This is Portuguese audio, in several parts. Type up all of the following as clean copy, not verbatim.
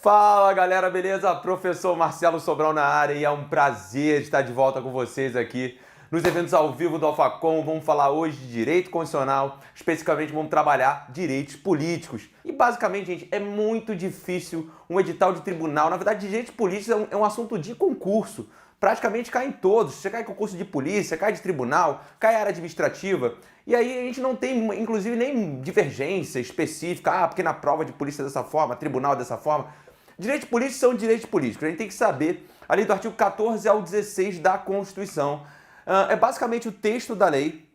Fala galera, beleza? Professor Marcelo Sobral na área e é um prazer estar de volta com vocês aqui nos eventos ao vivo do Alfacom. Vamos falar hoje de direito constitucional, especificamente vamos trabalhar direitos políticos. E basicamente, gente, é muito difícil um edital de tribunal. Na verdade, direitos políticos é um assunto de concurso. Praticamente cai em todos. Você cai em concurso de polícia, cai de tribunal, cai área administrativa. E aí a gente não tem, inclusive, nem divergência específica. Porque na prova de polícia é dessa forma, tribunal é dessa forma. Direitos políticos são direitos políticos. A gente tem que saber, ali do artigo 14 ao 16 da Constituição. É basicamente o texto da lei.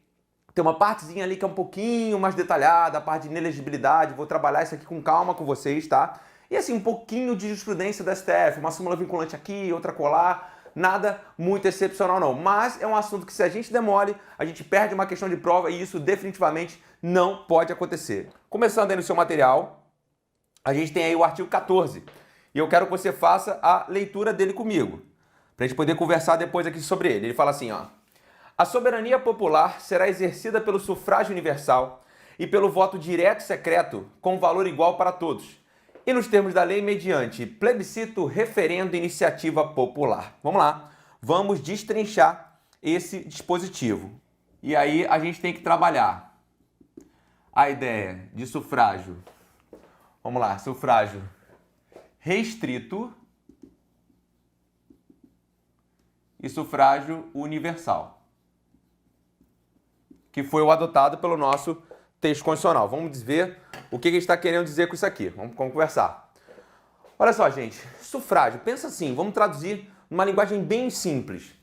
Tem uma partezinha ali que é um pouquinho mais detalhada, a parte de inelegibilidade. Vou trabalhar isso aqui com calma com vocês, tá? E assim, um pouquinho de jurisprudência da STF, uma súmula vinculante aqui, outra colar. Nada muito excepcional não, mas é um assunto que se a gente demole, a gente perde uma questão de prova e isso definitivamente não pode acontecer. Começando aí no seu material, a gente tem aí o artigo 14 e eu quero que você faça a leitura dele comigo, para a gente poder conversar depois aqui sobre ele. Ele fala assim, ó: a soberania popular será exercida pelo sufrágio universal e pelo voto direto e secreto com valor igual para todos. E nos termos da lei, mediante plebiscito, referendo e iniciativa popular. Vamos lá, vamos destrinchar esse dispositivo. E aí a gente tem que trabalhar a ideia de sufrágio. Vamos lá, sufrágio restrito e sufrágio universal, que foi o adotado pelo nosso texto constitucional. Vamos ver o que a gente está querendo dizer com isso aqui. Vamos conversar. Olha só, gente. Sufrágio. Pensa assim, vamos traduzir numa linguagem bem simples.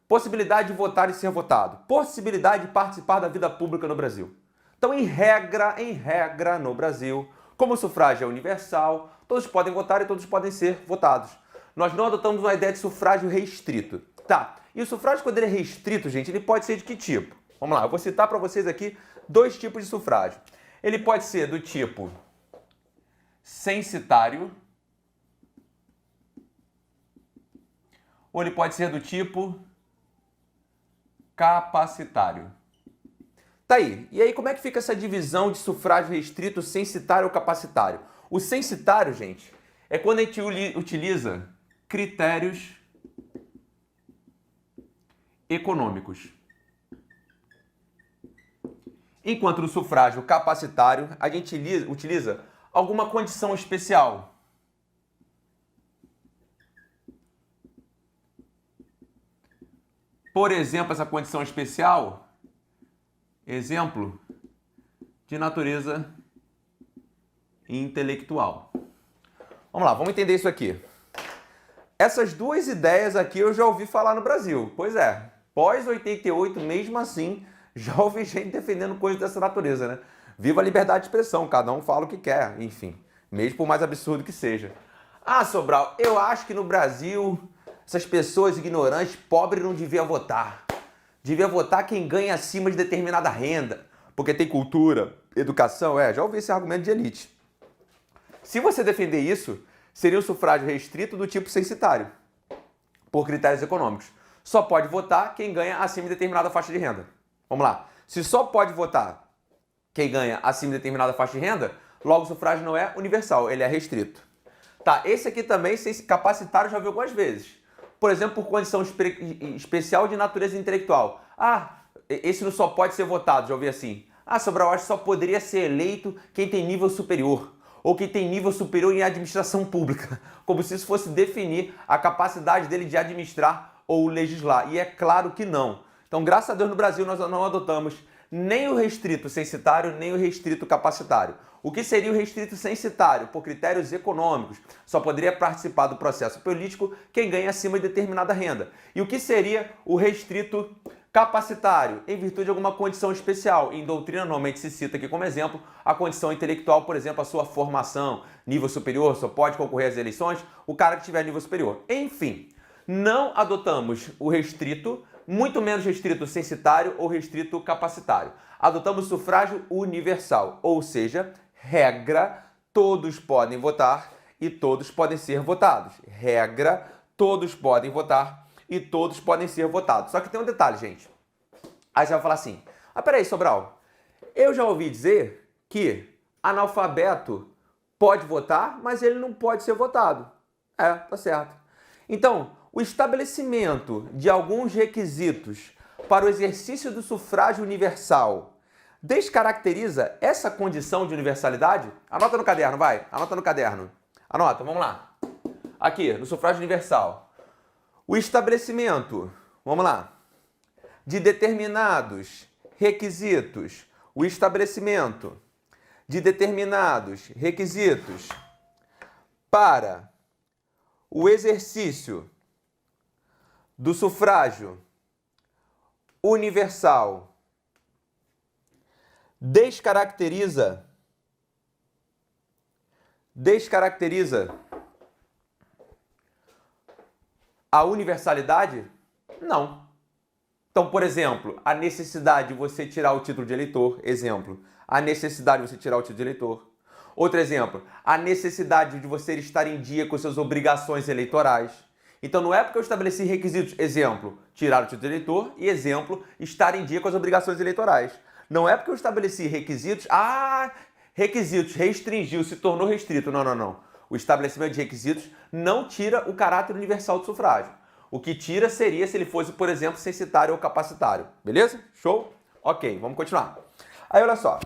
Possibilidade de votar e ser votado. Possibilidade de participar da vida pública no Brasil. Então, em regra, no Brasil, como o sufrágio é universal, todos podem votar e todos podem ser votados. Nós não adotamos uma ideia de sufrágio restrito. Tá. E o sufrágio, quando ele é restrito, gente, ele pode ser de que tipo? Vamos lá, eu vou citar para vocês aqui dois tipos de sufrágio. Ele pode ser do tipo censitário ou ele pode ser do tipo capacitário. Tá aí. E aí como é que fica essa divisão de sufrágio restrito, censitário ou capacitário? O censitário, gente, é quando a gente utiliza critérios econômicos. Enquanto no sufrágio capacitário, a gente utiliza alguma condição especial. Por exemplo, essa condição especial, exemplo, de natureza intelectual. Vamos lá, vamos entender isso aqui. Essas duas ideias aqui eu já ouvi falar no Brasil. Pois é, pós 88, mesmo assim, já ouvi gente defendendo coisas dessa natureza, né? Viva a liberdade de expressão, cada um fala o que quer, enfim, mesmo por mais absurdo que seja. Ah, Sobral, eu acho que no Brasil essas pessoas ignorantes, pobres, não deviam votar. Devia votar quem ganha acima de determinada renda, porque tem cultura, educação, já ouvi esse argumento de elite. Se você defender isso, seria um sufrágio restrito do tipo censitário, por critérios econômicos. Só pode votar quem ganha acima de determinada faixa de renda. Vamos lá. Se só pode votar quem ganha acima de determinada faixa de renda, logo o sufrágio não é universal, ele é restrito. Tá, esse aqui também, capacitário, já vi algumas vezes. Por exemplo, por condição especial de natureza intelectual. Ah, esse não só pode ser votado, já ouvi assim. Ah, Sobral, acho que só poderia ser eleito quem tem nível superior. Ou quem tem nível superior em administração pública. Como se isso fosse definir a capacidade dele de administrar ou legislar. E é claro que não. Então, graças a Deus, no Brasil nós não adotamos nem o restrito censitário, nem o restrito capacitário. O que seria o restrito censitário? Por critérios econômicos. Só poderia participar do processo político quem ganha acima de determinada renda. E o que seria o restrito capacitário? Em virtude de alguma condição especial. Em doutrina, normalmente se cita aqui como exemplo a condição intelectual, por exemplo, a sua formação, nível superior, só pode concorrer às eleições o cara que tiver nível superior. Enfim, não adotamos o restrito, muito menos restrito censitário ou restrito capacitário. Adotamos sufrágio universal, ou seja, regra, todos podem votar e todos podem ser votados. Regra, todos podem votar e todos podem ser votados. Só que tem um detalhe, gente. Aí você vai falar assim, peraí, Sobral, eu já ouvi dizer que analfabeto pode votar, mas ele não pode ser votado. É, tá certo. Então, o estabelecimento de alguns requisitos para o exercício do sufrágio universal descaracteriza essa condição de universalidade? Anota no caderno, vai. Anota no caderno. Anota, vamos lá. Aqui, no sufrágio universal. O estabelecimento, vamos lá, de determinados requisitos. O estabelecimento de determinados requisitos para o exercício do sufrágio universal descaracteriza a universalidade? Não. Então, por exemplo, a necessidade de você tirar o título de eleitor, exemplo. A necessidade de você tirar o título de eleitor. Outro exemplo, a necessidade de você estar em dia com suas obrigações eleitorais. Então, não é porque eu estabeleci requisitos, exemplo, tirar o título de eleitor e, exemplo, estar em dia com as obrigações eleitorais. Não é porque eu estabeleci requisitos, requisitos, restringiu, se tornou restrito. Não, não, não. O estabelecimento de requisitos não tira o caráter universal do sufrágio. O que tira seria se ele fosse, por exemplo, censitário ou capacitário. Beleza? Show? Ok, vamos continuar. Aí, olha só.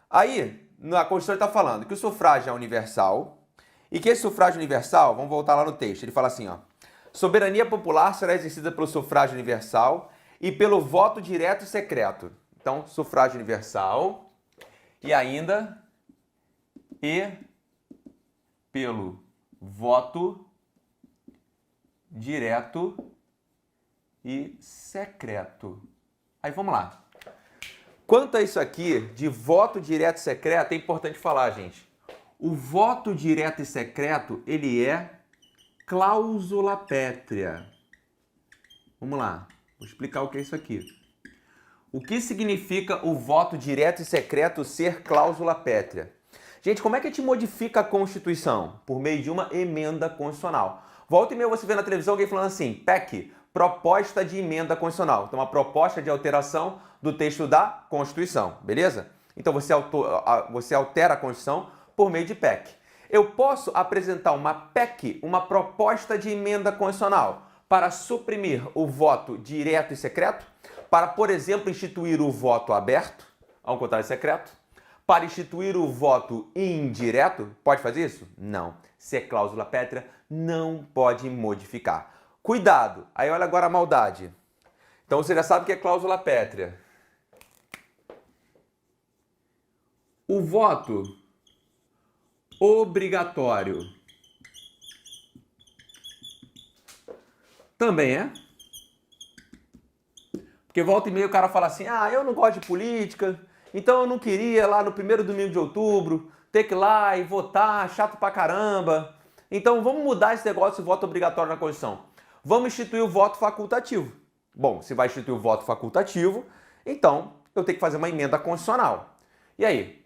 Aí, a Constituição está falando que o sufrágio é universal e que esse sufrágio universal, vamos voltar lá no texto, ele fala assim, ó. Soberania popular será exercida pelo sufrágio universal e pelo voto direto e secreto. Então, sufrágio universal e ainda pelo voto direto e secreto. Aí vamos lá. Quanto a isso aqui de voto direto e secreto, é importante falar, gente. O voto direto e secreto, ele é cláusula pétrea. Vamos lá, vou explicar o que é isso aqui. O que significa o voto direto e secreto ser cláusula pétrea? Gente, como é que a gente modifica a Constituição? Por meio de uma emenda constitucional. Volta e meia você vê na televisão alguém falando assim, PEC, proposta de emenda constitucional. Então, uma proposta de alteração do texto da Constituição, beleza? Então, você altera a Constituição por meio de PEC. Eu posso apresentar uma PEC, uma proposta de emenda constitucional, para suprimir o voto direto e secreto, para, por exemplo, instituir o voto aberto, ao contrário de secreto, para instituir o voto indireto. Pode fazer isso? Não. Se é cláusula pétrea, não pode modificar. Cuidado! Aí olha agora a maldade. Então você já sabe que é cláusula pétrea. O voto obrigatório também é. Porque volta e meia o cara fala assim, eu não gosto de política, então eu não queria lá no primeiro domingo de outubro ter que ir lá e votar, chato pra caramba. Então vamos mudar esse negócio de voto obrigatório na Constituição. Vamos instituir o voto facultativo. Bom, se vai instituir o voto facultativo, então eu tenho que fazer uma emenda constitucional. E aí?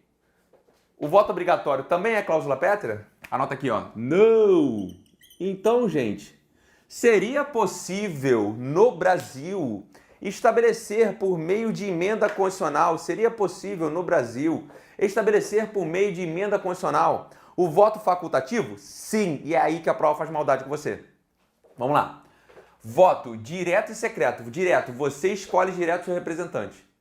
O voto obrigatório também é cláusula pétrea? Anota aqui, ó. Não! Então, gente, seria possível no Brasil estabelecer por meio de emenda constitucional, seria possível no Brasil estabelecer por meio de emenda constitucional o voto facultativo? Sim, e é aí que a prova faz maldade com você. Vamos lá. Voto direto e secreto. Direto, você escolhe direto o seu representante.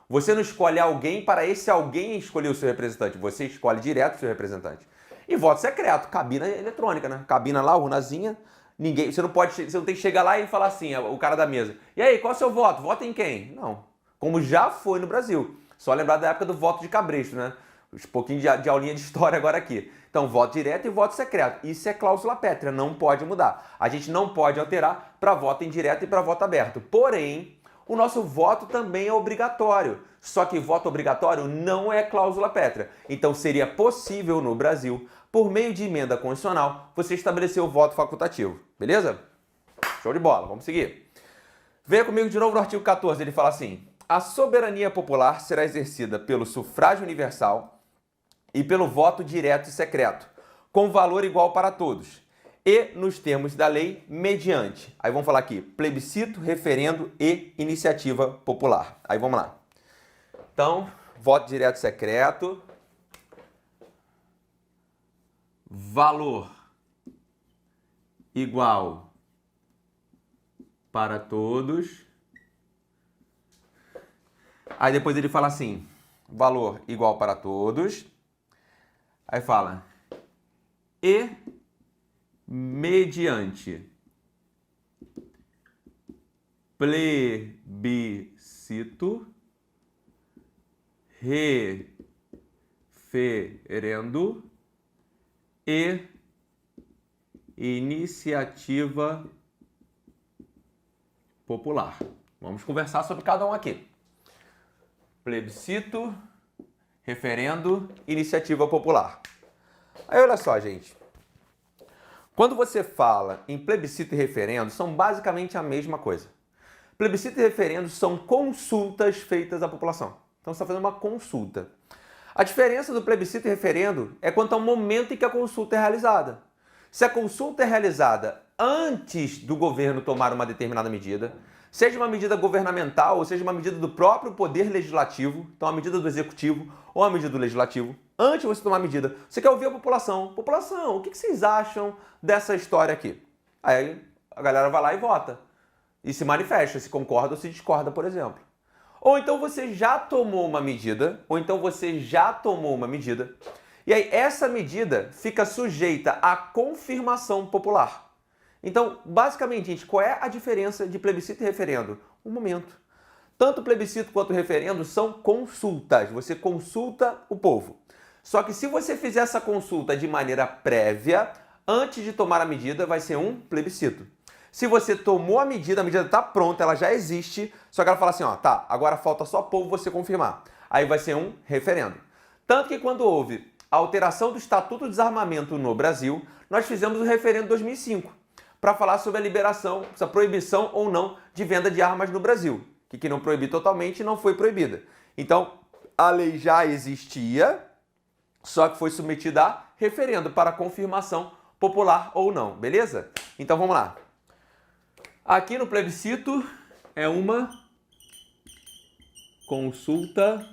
Você não escolhe alguém para esse alguém escolher o seu representante. Você escolhe direto o seu representante. E voto secreto, cabina eletrônica, né? Cabina lá, urnazinha. Ninguém, você não tem que chegar lá e falar assim, o cara da mesa. E aí, qual é o seu voto? Vota em quem? Não. Como já foi no Brasil. Só lembrar da época do voto de cabresto, né? Um pouquinho de aulinha de história agora aqui. Então, voto direto e voto secreto. Isso é cláusula pétrea, não pode mudar. A gente não pode alterar para voto indireto e para voto aberto. Porém, o nosso voto também é obrigatório. Só que voto obrigatório não é cláusula pétrea. Então, seria possível no Brasil, por meio de emenda constitucional, você estabelecer o voto facultativo. Beleza? Show de bola, vamos seguir. Venha comigo de novo no artigo 14, ele fala assim: a soberania popular será exercida pelo sufrágio universal e pelo voto direto e secreto, com valor igual para todos, e nos termos da lei, mediante. Aí vamos falar aqui, plebiscito, referendo e iniciativa popular. Aí vamos lá. Então, voto direto e secreto. valor igual para todos. Aí depois ele fala assim, valor igual para todos. Aí fala, e mediante plebiscito, referendo e iniciativa popular. Vamos conversar sobre cada um aqui. Plebiscito, referendo, iniciativa popular. Aí olha só, gente. Quando você fala em plebiscito e referendo, são basicamente a mesma coisa. Plebiscito e referendo são consultas feitas à população. Então você está fazendo uma consulta. A diferença do plebiscito e referendo é quanto ao momento em que a consulta é realizada. Se a consulta é realizada antes do governo tomar uma determinada medida, seja uma medida governamental ou seja uma medida do próprio poder legislativo, então a medida do executivo ou a medida do legislativo, antes de você tomar a medida, você quer ouvir a população. População, o que vocês acham dessa história aqui? Aí a galera vai lá e vota. E se manifesta, se concorda ou se discorda, por exemplo. Ou então você já tomou uma medida, e aí essa medida fica sujeita à confirmação popular. Então, basicamente, gente, qual é a diferença de plebiscito e referendo? O momento. Tanto o plebiscito quanto o referendo são consultas, você consulta o povo. Só que se você fizer essa consulta de maneira prévia, antes de tomar a medida, vai ser um plebiscito. Se você tomou a medida está pronta, ela já existe, só que ela fala assim, ó, tá, agora falta só povo você confirmar. Aí vai ser um referendo. Tanto que quando houve a alteração do Estatuto do Desarmamento no Brasil, nós fizemos o referendo em 2005, para falar sobre a liberação, a proibição ou não de venda de armas no Brasil, que não proibiu totalmente não foi proibida. Então, a lei já existia, só que foi submetida a referendo para confirmação popular ou não, beleza? Então vamos lá. Aqui no plebiscito é uma consulta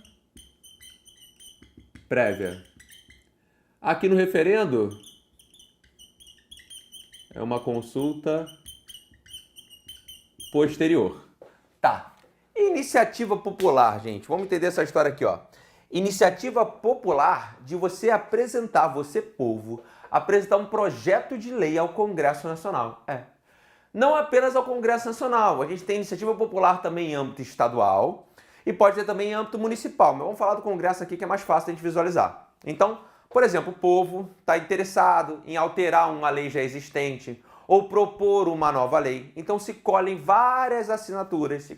prévia. Aqui no referendo é uma consulta posterior. Tá. Iniciativa popular, gente. Vamos entender essa história aqui, ó. Iniciativa popular de você apresentar, você povo, apresentar um projeto de lei ao Congresso Nacional. Não apenas ao Congresso Nacional, a gente tem iniciativa popular também em âmbito estadual e pode ter também em âmbito municipal, mas vamos falar do Congresso aqui que é mais fácil de a gente visualizar. Então, por exemplo, o povo está interessado em alterar uma lei já existente ou propor uma nova lei, então se colhem várias assinaturas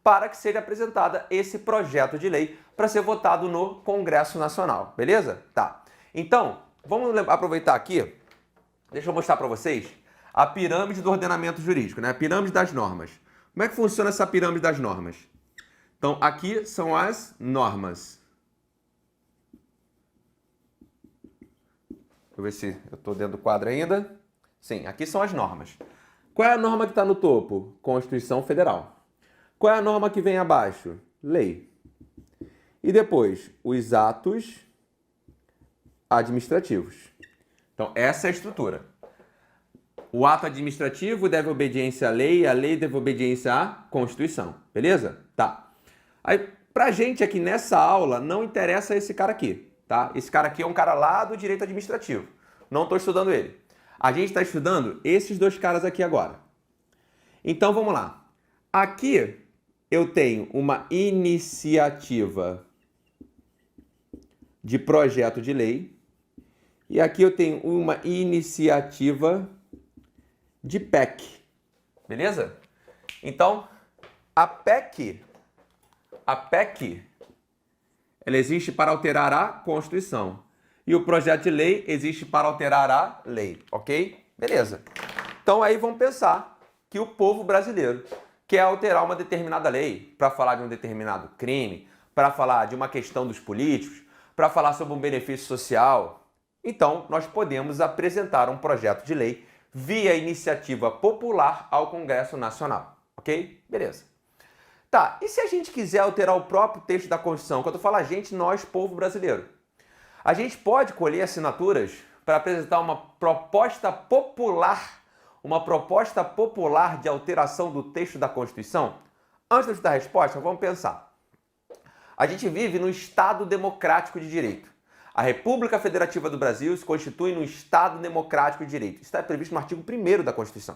para que seja apresentada esse projeto de lei para ser votado no Congresso Nacional, beleza? Tá. Então, vamos aproveitar aqui, deixa eu mostrar para vocês a pirâmide do ordenamento jurídico, né? A pirâmide das normas. Como é que funciona essa pirâmide das normas? Então, aqui são as normas. Deixa eu ver se eu estou dentro do quadro ainda. Sim, aqui são as normas. Qual é a norma que está no topo? Constituição Federal. Qual é a norma que vem abaixo? Lei. E depois, os atos administrativos. Então, essa é a estrutura. O ato administrativo deve obediência à lei, a lei deve obediência à Constituição. Beleza? Tá. Aí, pra gente aqui nessa aula, não interessa esse cara aqui, tá? Esse cara aqui é um cara lá do direito administrativo. Não estou estudando ele. A gente está estudando esses dois caras aqui agora. Então, vamos lá. Aqui, eu tenho uma iniciativa de projeto de lei. E aqui eu tenho uma iniciativa de PEC, beleza? Então, a PEC, ela existe para alterar a Constituição. E o projeto de lei existe para alterar a lei, ok? Beleza. Então, aí vamos pensar que o povo brasileiro quer alterar uma determinada lei para falar de um determinado crime, para falar de uma questão dos políticos, para falar sobre um benefício social. Então, nós podemos apresentar um projeto de lei via iniciativa popular ao Congresso Nacional, ok? Beleza. Tá, e se a gente quiser alterar o próprio texto da Constituição? Quando eu falo a gente, nós, povo brasileiro. A gente pode colher assinaturas para apresentar uma proposta popular de alteração do texto da Constituição? Antes de eu dar a resposta, vamos pensar. A gente vive num Estado democrático de direito. A República Federativa do Brasil se constitui num Estado democrático de direito. Isso está previsto no artigo 1º da Constituição.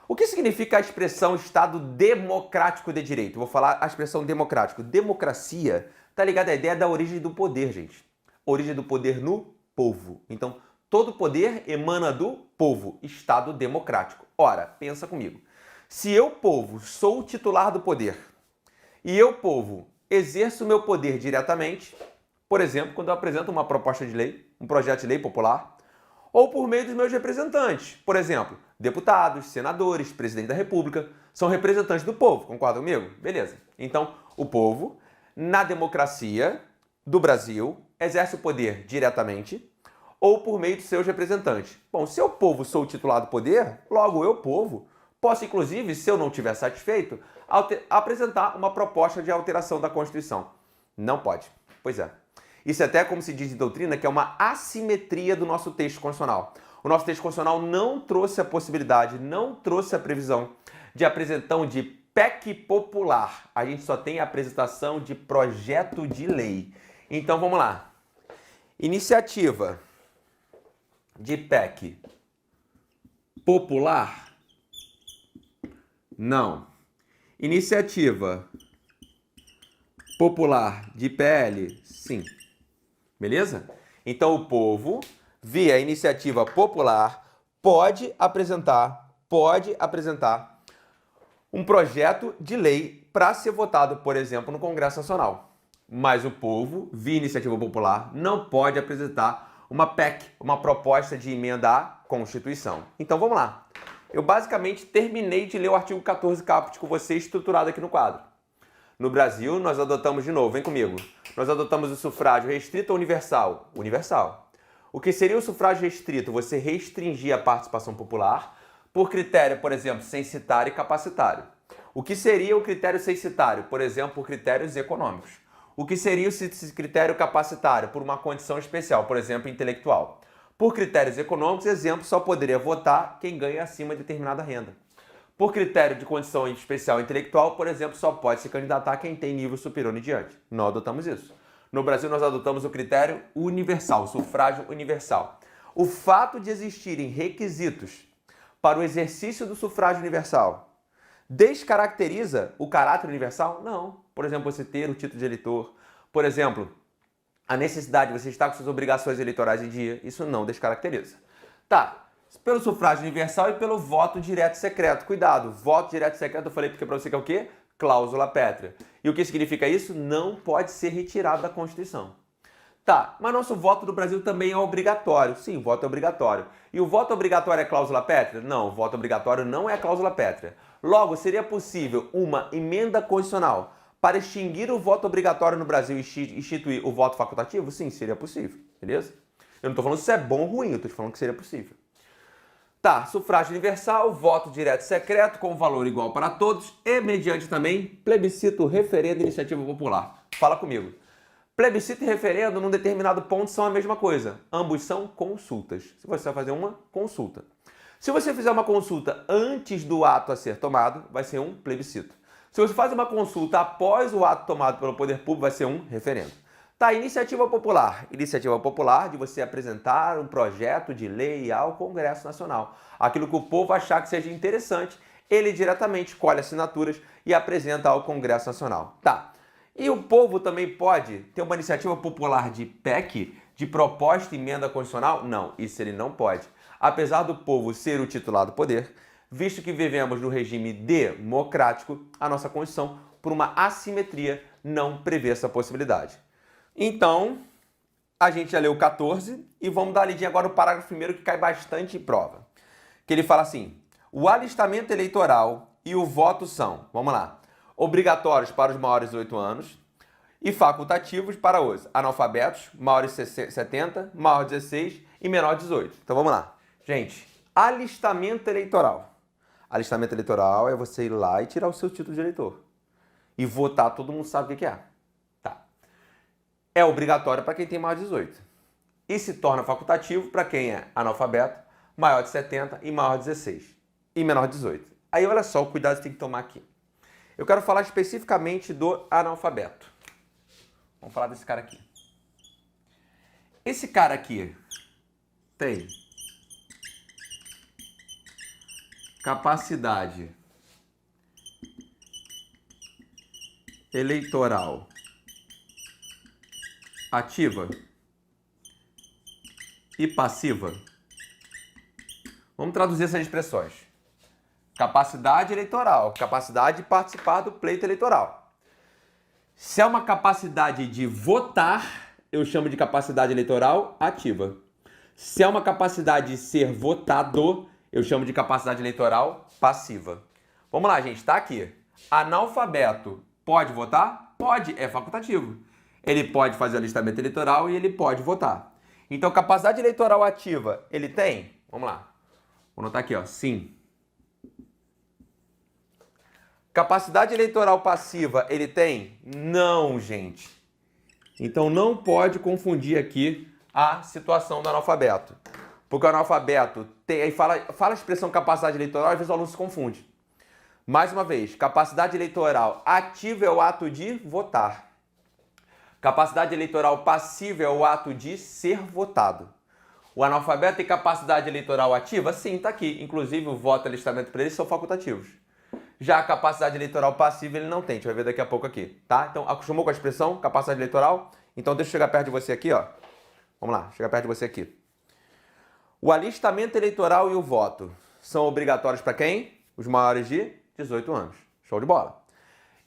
O que significa a expressão Estado democrático de direito? Vou falar a expressão democrático. Democracia está ligada à ideia da origem do poder, gente. Origem do poder no povo. Então, todo poder emana do povo. Estado democrático. Ora, pensa comigo. Se eu, povo, sou o titular do poder e eu, povo, exerço o meu poder diretamente, por exemplo, quando eu apresento uma proposta de lei, um projeto de lei popular, ou por meio dos meus representantes, por exemplo, deputados, senadores, presidente da República, são representantes do povo, concorda comigo? Beleza. Então, o povo, na democracia do Brasil, exerce o poder diretamente ou por meio de seus representantes. Bom, se eu, povo, sou o titular do poder, logo eu, povo, posso, inclusive, se eu não estiver satisfeito, apresentar uma proposta de alteração da Constituição. Não pode. Pois é. Isso é até como se diz em doutrina, que é uma assimetria do nosso texto constitucional. O nosso texto constitucional não trouxe a possibilidade, não trouxe a previsão de apresentação de PEC popular. A gente só tem a apresentação de projeto de lei. Então vamos lá. Iniciativa de PEC popular? Não. Iniciativa popular de PL? Sim. Beleza? Então o povo, via iniciativa popular, pode apresentar um projeto de lei para ser votado, por exemplo, no Congresso Nacional. Mas o povo, via iniciativa popular, não pode apresentar uma PEC, uma proposta de emenda à Constituição. Então vamos lá. Eu basicamente terminei de ler o artigo 14 caput com você estruturado aqui no quadro. No Brasil, nós adotamos de novo, vem comigo. Nós adotamos o sufrágio restrito ou universal? Universal. O que seria o sufrágio restrito? Você restringir a participação popular por critério, por exemplo, censitário e capacitário. O que seria o critério censitário? Por exemplo, por critérios econômicos. O que seria esse critério capacitário? Por uma condição especial, por exemplo, intelectual. Por critérios econômicos, exemplo, só poderia votar quem ganha acima de determinada renda. Por critério de condição especial intelectual, por exemplo, só pode se candidatar quem tem nível superior em diante. Nós adotamos isso. No Brasil, nós adotamos o critério universal, o sufrágio universal. O fato de existirem requisitos para o exercício do sufrágio universal descaracteriza o caráter universal? Não. Por exemplo, você ter o título de eleitor. Por exemplo, a necessidade de você estar com suas obrigações eleitorais em dia. Isso não descaracteriza. Tá. Pelo sufrágio universal e pelo voto direto secreto. Cuidado, voto direto secreto eu falei porque para você que é o quê? Cláusula pétrea. E o que significa isso? Não pode ser retirado da Constituição. Tá, mas nosso voto do Brasil também é obrigatório. Sim, o voto é obrigatório. E o voto obrigatório é cláusula pétrea? Não, o voto obrigatório não é cláusula pétrea. Logo, seria possível uma emenda constitucional para extinguir o voto obrigatório no Brasil e instituir o voto facultativo? Sim, seria possível. Beleza? Eu não estou falando se é bom ou ruim, eu estou falando que seria possível. Tá, sufrágio universal, voto direto secreto com valor igual para todos e mediante também plebiscito, referendo e iniciativa popular. Fala comigo. Plebiscito e referendo num determinado ponto são a mesma coisa. Ambos são consultas. Se você vai fazer uma consulta. Se você fizer uma consulta antes do ato a ser tomado, vai ser um plebiscito. Se você faz uma consulta após o ato tomado pelo poder público, vai ser um referendo. Tá, iniciativa popular. Iniciativa popular de você apresentar um projeto de lei ao Congresso Nacional. Aquilo que o povo achar que seja interessante, ele diretamente colhe assinaturas e apresenta ao Congresso Nacional. Tá. E o povo também pode ter uma iniciativa popular de PEC, de proposta de emenda constitucional? Não, isso ele não pode. Apesar do povo ser o titular do poder, visto que vivemos no regime democrático, a nossa Constituição, por uma assimetria, não prevê essa possibilidade. Então, a gente já leu o 14 e vamos dar uma lidinha agora no parágrafo 1º que cai bastante em prova. Que ele fala assim, o alistamento eleitoral e o voto são, vamos lá, obrigatórios para os maiores de 18 anos e facultativos para os analfabetos, maiores de 70, maior de 16 e menor de 18. Então vamos lá. Gente, alistamento eleitoral. Alistamento eleitoral é você ir lá e tirar o seu título de eleitor. E votar, todo mundo sabe o que é. É obrigatório para quem tem mais de 18. e se torna facultativo para quem é analfabeto, maior de 70 e maior de 16 e menor de 18. Aí olha só o cuidado que tem que tomar aqui. Eu quero falar especificamente do analfabeto. Vamos falar desse cara aqui. Esse cara aqui tem capacidade eleitoral ativa e passiva. Vamos traduzir essas expressões. Capacidade eleitoral, capacidade de participar do pleito eleitoral. Se é uma capacidade de votar, eu chamo de capacidade eleitoral ativa. Se é uma capacidade de ser votado, eu chamo de capacidade eleitoral passiva. Vamos lá, gente, tá aqui. Analfabeto pode votar? Pode, é facultativo. Ele pode fazer o alistamento eleitoral e ele pode votar. Então, capacidade eleitoral ativa, ele tem? Vamos lá. Vou anotar aqui, ó. Sim. Capacidade eleitoral passiva, ele tem? Não, gente. Então, não pode confundir aqui a situação do analfabeto. Porque o analfabeto tem, aí fala a expressão capacidade eleitoral, às vezes o aluno se confunde. Mais uma vez, capacidade eleitoral ativa é o ato de votar. Capacidade eleitoral passiva é o ato de ser votado. O analfabeto tem capacidade eleitoral ativa? Sim, está aqui. Inclusive, o voto e alistamento para eles são facultativos. Já a capacidade eleitoral passiva ele não tem. A gente vai ver daqui a pouco aqui, tá? Então, acostumou com a expressão capacidade eleitoral? Então, deixa eu chegar perto de você aqui, ó. Vamos lá, chegar perto de você aqui. O alistamento eleitoral e o voto são obrigatórios para quem? Os maiores de 18 anos. Show de bola.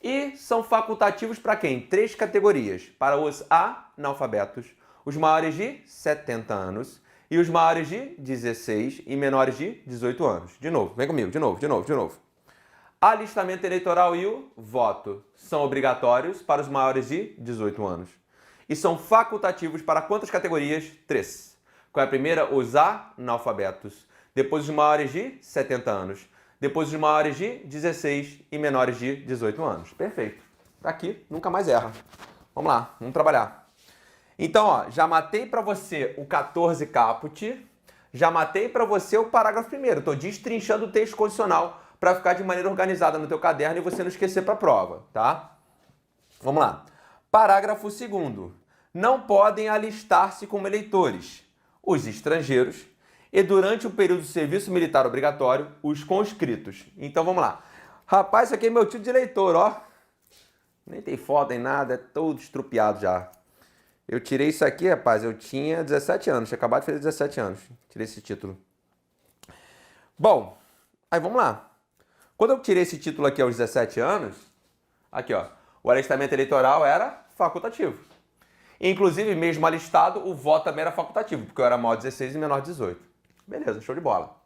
E são facultativos para quem? 3 categorias. Para os analfabetos, os maiores de 70 anos e os maiores de 16 e menores de 18 anos. De novo, vem comigo, de novo. Alistamento eleitoral e o voto são obrigatórios para os maiores de 18 anos. E são facultativos para quantas categorias? 3. Qual é a primeira? Os analfabetos. Depois os maiores de 70 anos. Depois os maiores de 16 e menores de 18 anos. Perfeito. Tá aqui, nunca mais erra. Vamos lá, vamos trabalhar. Então, ó, já matei para você o 14 caput, já matei para você o parágrafo primeiro. Estou destrinchando o texto condicional para ficar de maneira organizada no teu caderno e você não esquecer para a prova, tá? Vamos lá. Parágrafo 2º. Não podem alistar-se como eleitores os estrangeiros e durante o período de serviço militar obrigatório, os conscritos. Então vamos lá. Rapaz, isso aqui é meu título de eleitor, ó. Nem tem foto, nem nada, é todo estrupiado já. Eu tirei isso aqui, rapaz, eu tinha 17 anos, tinha acabado de fazer 17 anos. Tirei esse título. Bom, aí vamos lá. Quando eu tirei esse título aqui aos 17 anos, aqui ó, o alistamento eleitoral era facultativo. Inclusive, mesmo alistado, o voto também era facultativo, porque eu era maior de 16 e menor de 18. Beleza, show de bola.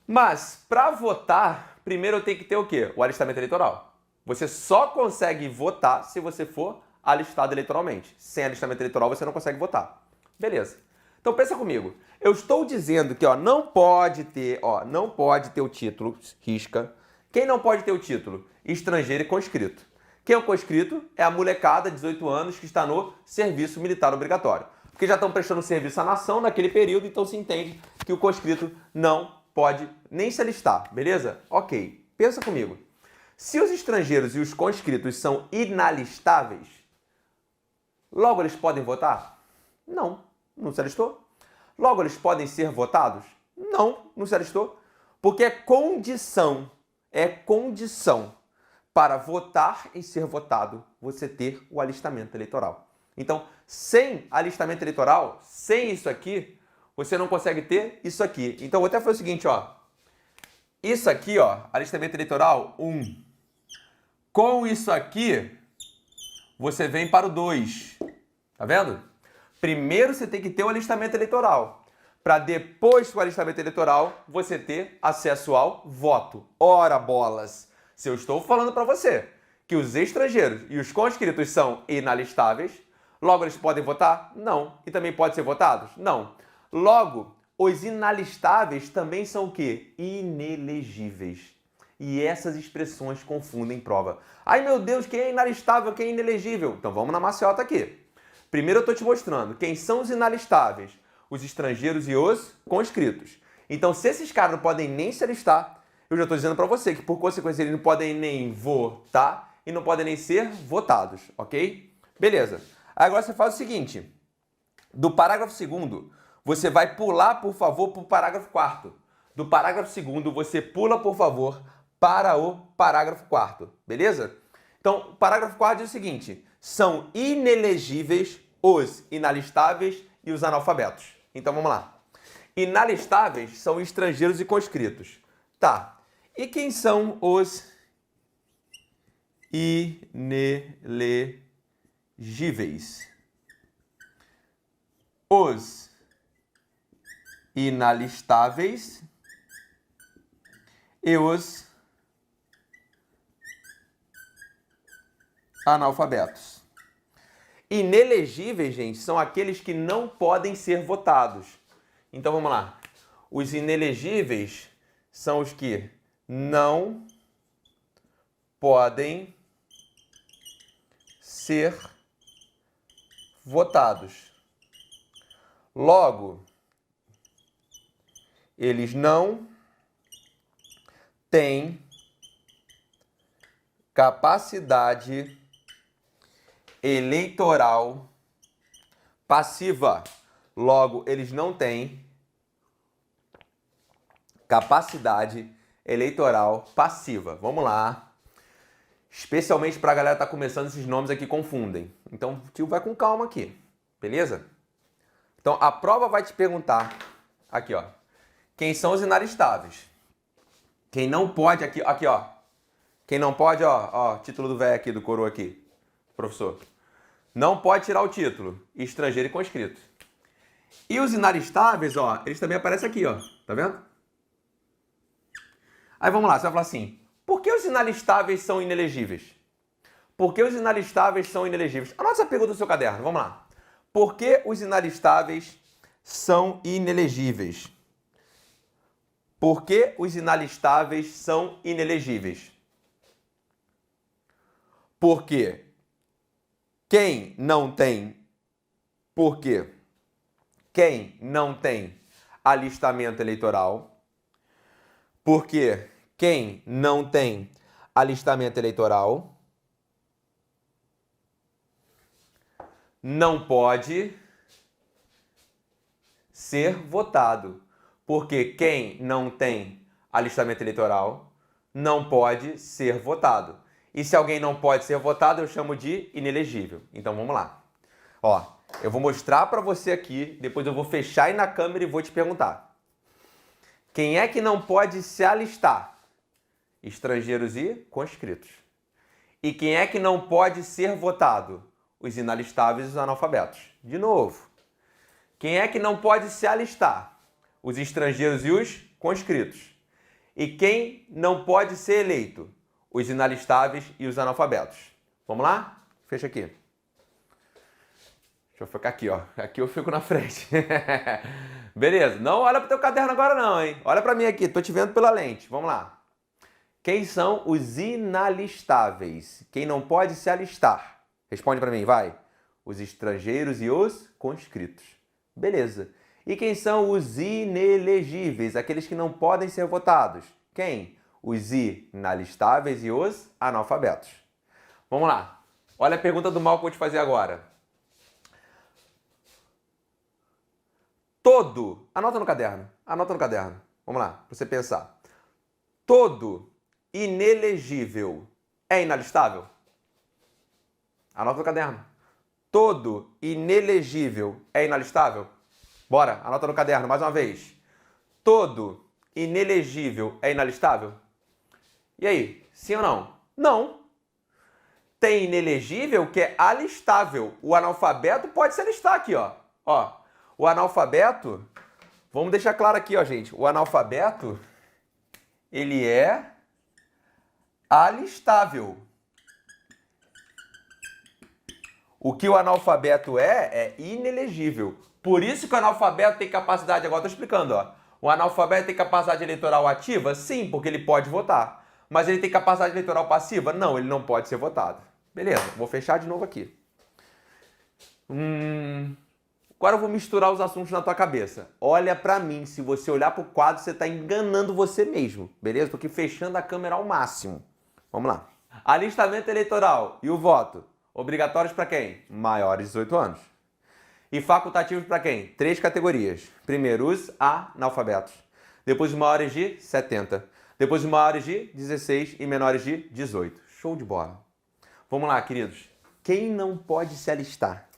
Mas, para votar, primeiro eu tenho que ter o quê? O alistamento eleitoral. Você só consegue votar se você for alistado eleitoralmente. Sem alistamento eleitoral você não consegue votar. Beleza. Então pensa comigo. Eu estou dizendo que não pode ter o título, risca. Quem não pode ter o título? Estrangeiro e conscrito. Quem é o conscrito? É a molecada de 18 anos que está no serviço militar obrigatório. Porque já estão prestando serviço à nação naquele período, então se entende que o conscrito não pode nem se alistar, beleza? Ok, pensa comigo. Se os estrangeiros e os conscritos são inalistáveis, logo eles podem votar? Não, não se alistou. Logo eles podem ser votados? Não, não se alistou. Porque é condição para votar e ser votado você ter o alistamento eleitoral. Então, sem alistamento eleitoral, sem isso aqui, você não consegue ter isso aqui. Então, eu vou até fazer o seguinte, ó. Isso aqui, ó, alistamento eleitoral, 1. Com isso aqui, você vem para o 2. Tá vendo? Primeiro você tem que ter o alistamento eleitoral, para depois do alistamento eleitoral, você ter acesso ao voto. Ora, bolas! Se eu estou falando para você que os estrangeiros e os conscritos são inalistáveis, logo eles podem votar? Não. E também podem ser votados? Não. Logo, os inalistáveis também são o quê? Inelegíveis. E essas expressões confundem prova. Ai meu Deus, quem é inalistável, quem é inelegível? Então vamos na maciota aqui. Primeiro eu estou te mostrando quem são os inalistáveis, os estrangeiros e os conscritos. Então, se esses caras não podem nem se alistar, eu já estou dizendo para você que, por consequência, eles não podem nem votar e não podem nem ser votados, ok? Beleza. Agora você faz o seguinte, do parágrafo 2º, você vai pular, por favor, para o parágrafo 4º. Do parágrafo 2º, você pula, por favor, para o parágrafo 4º, beleza? Então, o parágrafo 4º diz o seguinte, são inelegíveis os inalistáveis e os analfabetos. Então, vamos lá. Inalistáveis são estrangeiros e conscritos. Tá. E quem são os inelegíveis? Os inalistáveis e os analfabetos. Inelegíveis, gente, são aqueles que não podem ser votados. Então vamos lá. Os inelegíveis são os que não podem ser votados. Logo, eles não têm capacidade eleitoral passiva. Logo, eles não têm capacidade eleitoral passiva. Vamos lá. Especialmente para a galera que está começando, esses nomes aqui confundem. Então, o tio vai com calma aqui. Beleza? Então, a prova vai te perguntar, aqui ó, quem são os inalistáveis? Quem não pode, aqui ó, quem não pode, ó, título do velho aqui, do coroa aqui, professor. Não pode tirar o título, estrangeiro e conscrito. E os inalistáveis, ó, eles também aparecem aqui, ó, tá vendo? Aí vamos lá, você vai falar assim, por que os inalistáveis são inelegíveis? Por que os inalistáveis são inelegíveis? Anota essa pergunta no seu caderno, vamos lá. Por que os inalistáveis são inelegíveis? Por que os inalistáveis são inelegíveis? Porque quem não tem alistamento eleitoral, porque quem não tem alistamento eleitoral não pode ser votado. Porque quem não tem alistamento eleitoral não pode ser votado. E se alguém não pode ser votado, eu chamo de inelegível. Então vamos lá. Ó, eu vou mostrar para você aqui, depois eu vou fechar aí na câmera e vou te perguntar. Quem é que não pode se alistar? Estrangeiros e conscritos. E quem é que não pode ser votado? Os inalistáveis e os analfabetos. De novo. Quem é que não pode se alistar? Os estrangeiros e os conscritos. E quem não pode ser eleito? Os inalistáveis e os analfabetos. Vamos lá? Fecha aqui. Deixa eu ficar aqui, ó. Aqui eu fico na frente. Beleza. Não olha pro teu caderno agora não, hein? Olha pra mim aqui. Tô te vendo pela lente. Vamos lá. Quem são os inalistáveis? Quem não pode se alistar? Responde pra mim, vai. Os estrangeiros e os conscritos. Beleza. E quem são os inelegíveis? Aqueles que não podem ser votados. Quem? Os inalistáveis e os analfabetos. Vamos lá. Olha a pergunta do mal que eu vou te fazer agora. Todo, anota no caderno, vamos lá, para você pensar. Todo inelegível é inalistável? Anota no caderno. Todo inelegível é inalistável? Bora, anota no caderno mais uma vez. Todo inelegível é inalistável? E aí, sim ou não? Não. Tem inelegível que é alistável. O analfabeto pode se alistar aqui, ó. O analfabeto, vamos deixar claro aqui, ó, gente. O analfabeto, ele é alistável. O que o analfabeto é inelegível. Por isso que o analfabeto tem capacidade, agora estou explicando, ó. O analfabeto tem capacidade eleitoral ativa? Sim, porque ele pode votar. Mas ele tem capacidade eleitoral passiva? Não, ele não pode ser votado. Beleza, vou fechar de novo aqui. Agora eu vou misturar os assuntos na tua cabeça. Olha pra mim, se você olhar pro quadro, você tá enganando você mesmo, beleza? Tô aqui fechando a câmera ao máximo. Vamos lá. Alistamento eleitoral e o voto. Obrigatórios para quem? Maiores de 18 anos. E facultativos para quem? 3 categorias. Primeiro, os analfabetos. Depois, os maiores de 70. Depois, os maiores de 16 e menores de 18. Show de bola. Vamos lá, queridos. Quem não pode se alistar?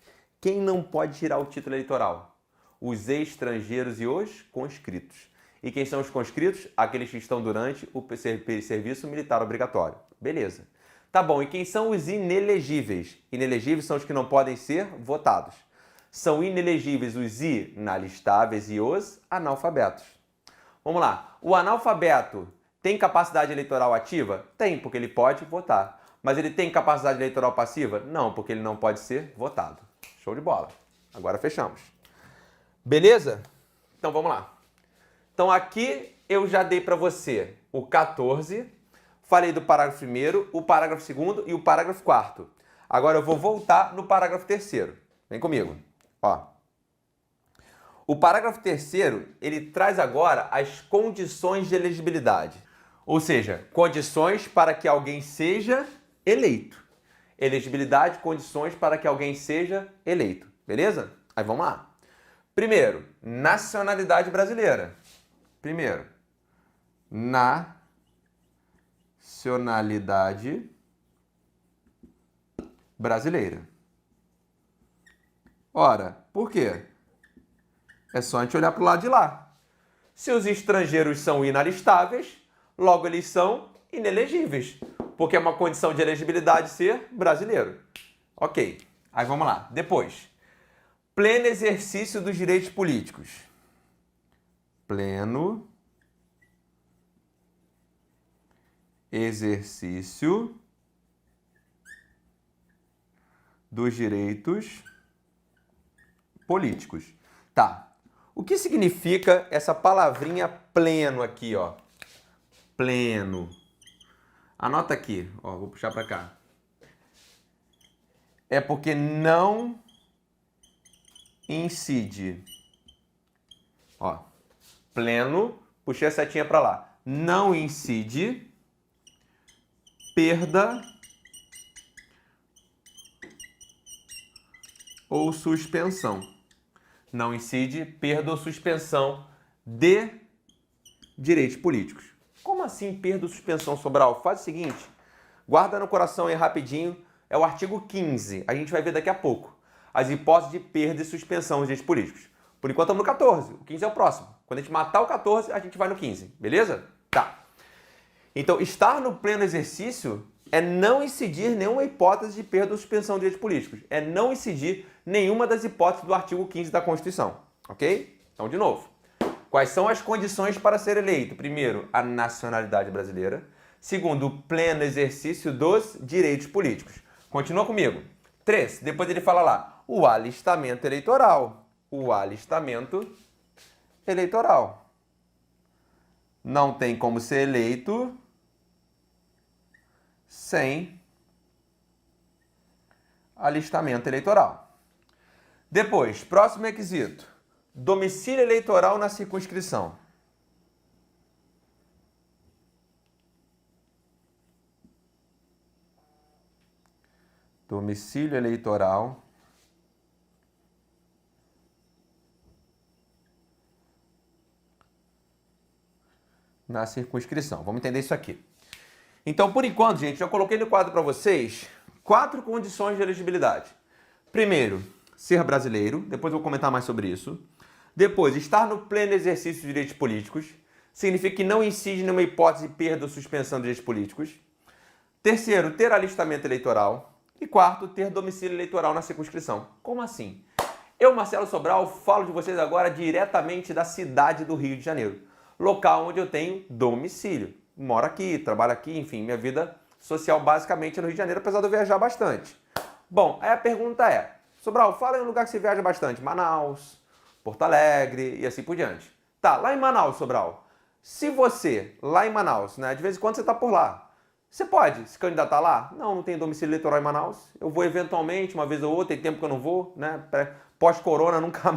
Quem não pode tirar o título eleitoral? Os estrangeiros e os conscritos. E quem são os conscritos? Aqueles que estão durante o serviço militar obrigatório. Beleza. Tá bom, e quem são os inelegíveis? Inelegíveis são os que não podem ser votados. São inelegíveis os inalistáveis e os analfabetos. Vamos lá. O analfabeto tem capacidade eleitoral ativa? Tem, porque ele pode votar. Mas ele tem capacidade eleitoral passiva? Não, porque ele não pode ser votado. Show de bola. Agora fechamos. Beleza? Então vamos lá. Então aqui eu já dei para você o 14, falei do parágrafo 1º, o parágrafo 2º e o parágrafo 4º. Agora eu vou voltar no parágrafo 3º. Vem comigo. Ó. O parágrafo 3º, ele traz agora as condições de elegibilidade. Ou seja, condições para que alguém seja eleito. Elegibilidade, condições para que alguém seja eleito. Beleza? Aí vamos lá. Primeiro, nacionalidade brasileira. Primeiro, nacionalidade brasileira. Ora, por quê? É só a gente olhar para o lado de lá. Se os estrangeiros são inalistáveis, logo eles são inelegíveis, porque é uma condição de elegibilidade ser brasileiro. Ok, aí vamos lá. Depois, pleno exercício dos direitos políticos. Pleno exercício dos direitos políticos. Tá. O que significa essa palavrinha pleno aqui, ó? Pleno. Anota aqui, ó, vou puxar para cá. É porque não incide. Ó, pleno, puxei a setinha para lá. Não incide perda ou suspensão. Não incide perda ou suspensão de direitos políticos. Como assim perda ou suspensão, Sobral? Faz o seguinte, guarda no coração aí rapidinho, é o artigo 15, a gente vai ver daqui a pouco. As hipóteses de perda e suspensão dos direitos políticos. Por enquanto estamos no 14, o 15 é o próximo. Quando a gente matar o 14, a gente vai no 15, beleza? Tá. Então, estar no pleno exercício é não incidir nenhuma hipótese de perda ou suspensão de direitos políticos. É não incidir nenhuma das hipóteses do artigo 15 da Constituição. Ok? Então, de novo. Quais são as condições para ser eleito? Primeiro, a nacionalidade brasileira. Segundo, o pleno exercício dos direitos políticos. Continua comigo. 3. Depois ele fala lá, o alistamento eleitoral. O alistamento eleitoral. Não tem como ser eleito sem alistamento eleitoral. Depois, próximo requisito. Domicílio eleitoral na circunscrição. Domicílio eleitoral na circunscrição. Vamos entender isso aqui. Então, por enquanto, gente, eu coloquei no quadro para vocês 4 condições de elegibilidade. Primeiro, ser brasileiro. Depois eu vou comentar mais sobre isso. Depois, estar no pleno exercício de direitos políticos. Significa que não incide numa hipótese de perda ou suspensão de direitos políticos. Terceiro, ter alistamento eleitoral. E quarto, ter domicílio eleitoral na circunscrição. Como assim? Eu, Marcelo Sobral, falo de vocês agora diretamente da cidade do Rio de Janeiro. Local onde eu tenho domicílio. Moro aqui, trabalho aqui, enfim, minha vida social basicamente é no Rio de Janeiro, apesar de eu viajar bastante. Bom, aí a pergunta é, Sobral, fala em um lugar que você viaja bastante. Manaus, Porto Alegre e assim por diante. Tá, lá em Manaus, Sobral. Se você, lá em Manaus, né, de vez em quando você tá por lá. Você pode se candidatar lá? Não, não tenho domicílio eleitoral em Manaus. Eu vou eventualmente, uma vez ou outra, tem tempo que eu não vou, né? Pós-corona, nunca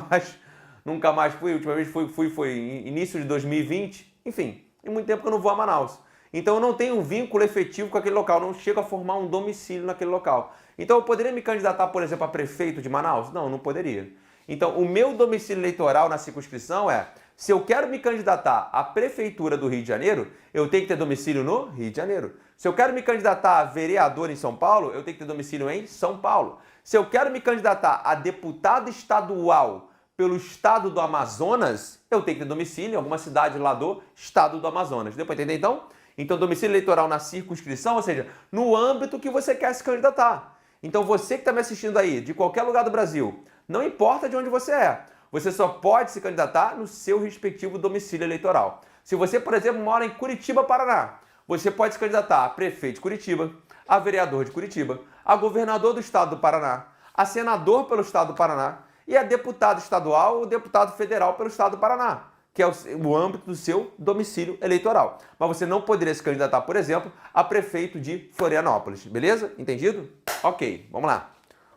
mais fui. A última vez foi início de 2020. Enfim, tem muito tempo que eu não vou a Manaus. Então eu não tenho um vínculo efetivo com aquele local, não chego a formar um domicílio naquele local. Então eu poderia me candidatar, por exemplo, a prefeito de Manaus? Não, não poderia. Então o meu domicílio eleitoral na circunscrição é, se eu quero me candidatar à prefeitura do Rio de Janeiro, eu tenho que ter domicílio no Rio de Janeiro. Se eu quero me candidatar a vereador em São Paulo, eu tenho que ter domicílio em São Paulo. Se eu quero me candidatar a deputado estadual pelo estado do Amazonas, eu tenho que ter domicílio em alguma cidade lá do estado do Amazonas. Deu para entender então? Então domicílio eleitoral na circunscrição, ou seja, no âmbito que você quer se candidatar. Então você que está me assistindo aí, de qualquer lugar do Brasil, não importa de onde você é, você só pode se candidatar no seu respectivo domicílio eleitoral. Se você, por exemplo, mora em Curitiba, Paraná, você pode se candidatar a prefeito de Curitiba, a vereador de Curitiba, a governador do estado do Paraná, a senador pelo estado do Paraná e a deputado estadual ou deputado federal pelo estado do Paraná, que é o âmbito do seu domicílio eleitoral. Mas você não poderia se candidatar, por exemplo, a prefeito de Florianópolis. Beleza? Entendido? Ok, vamos lá.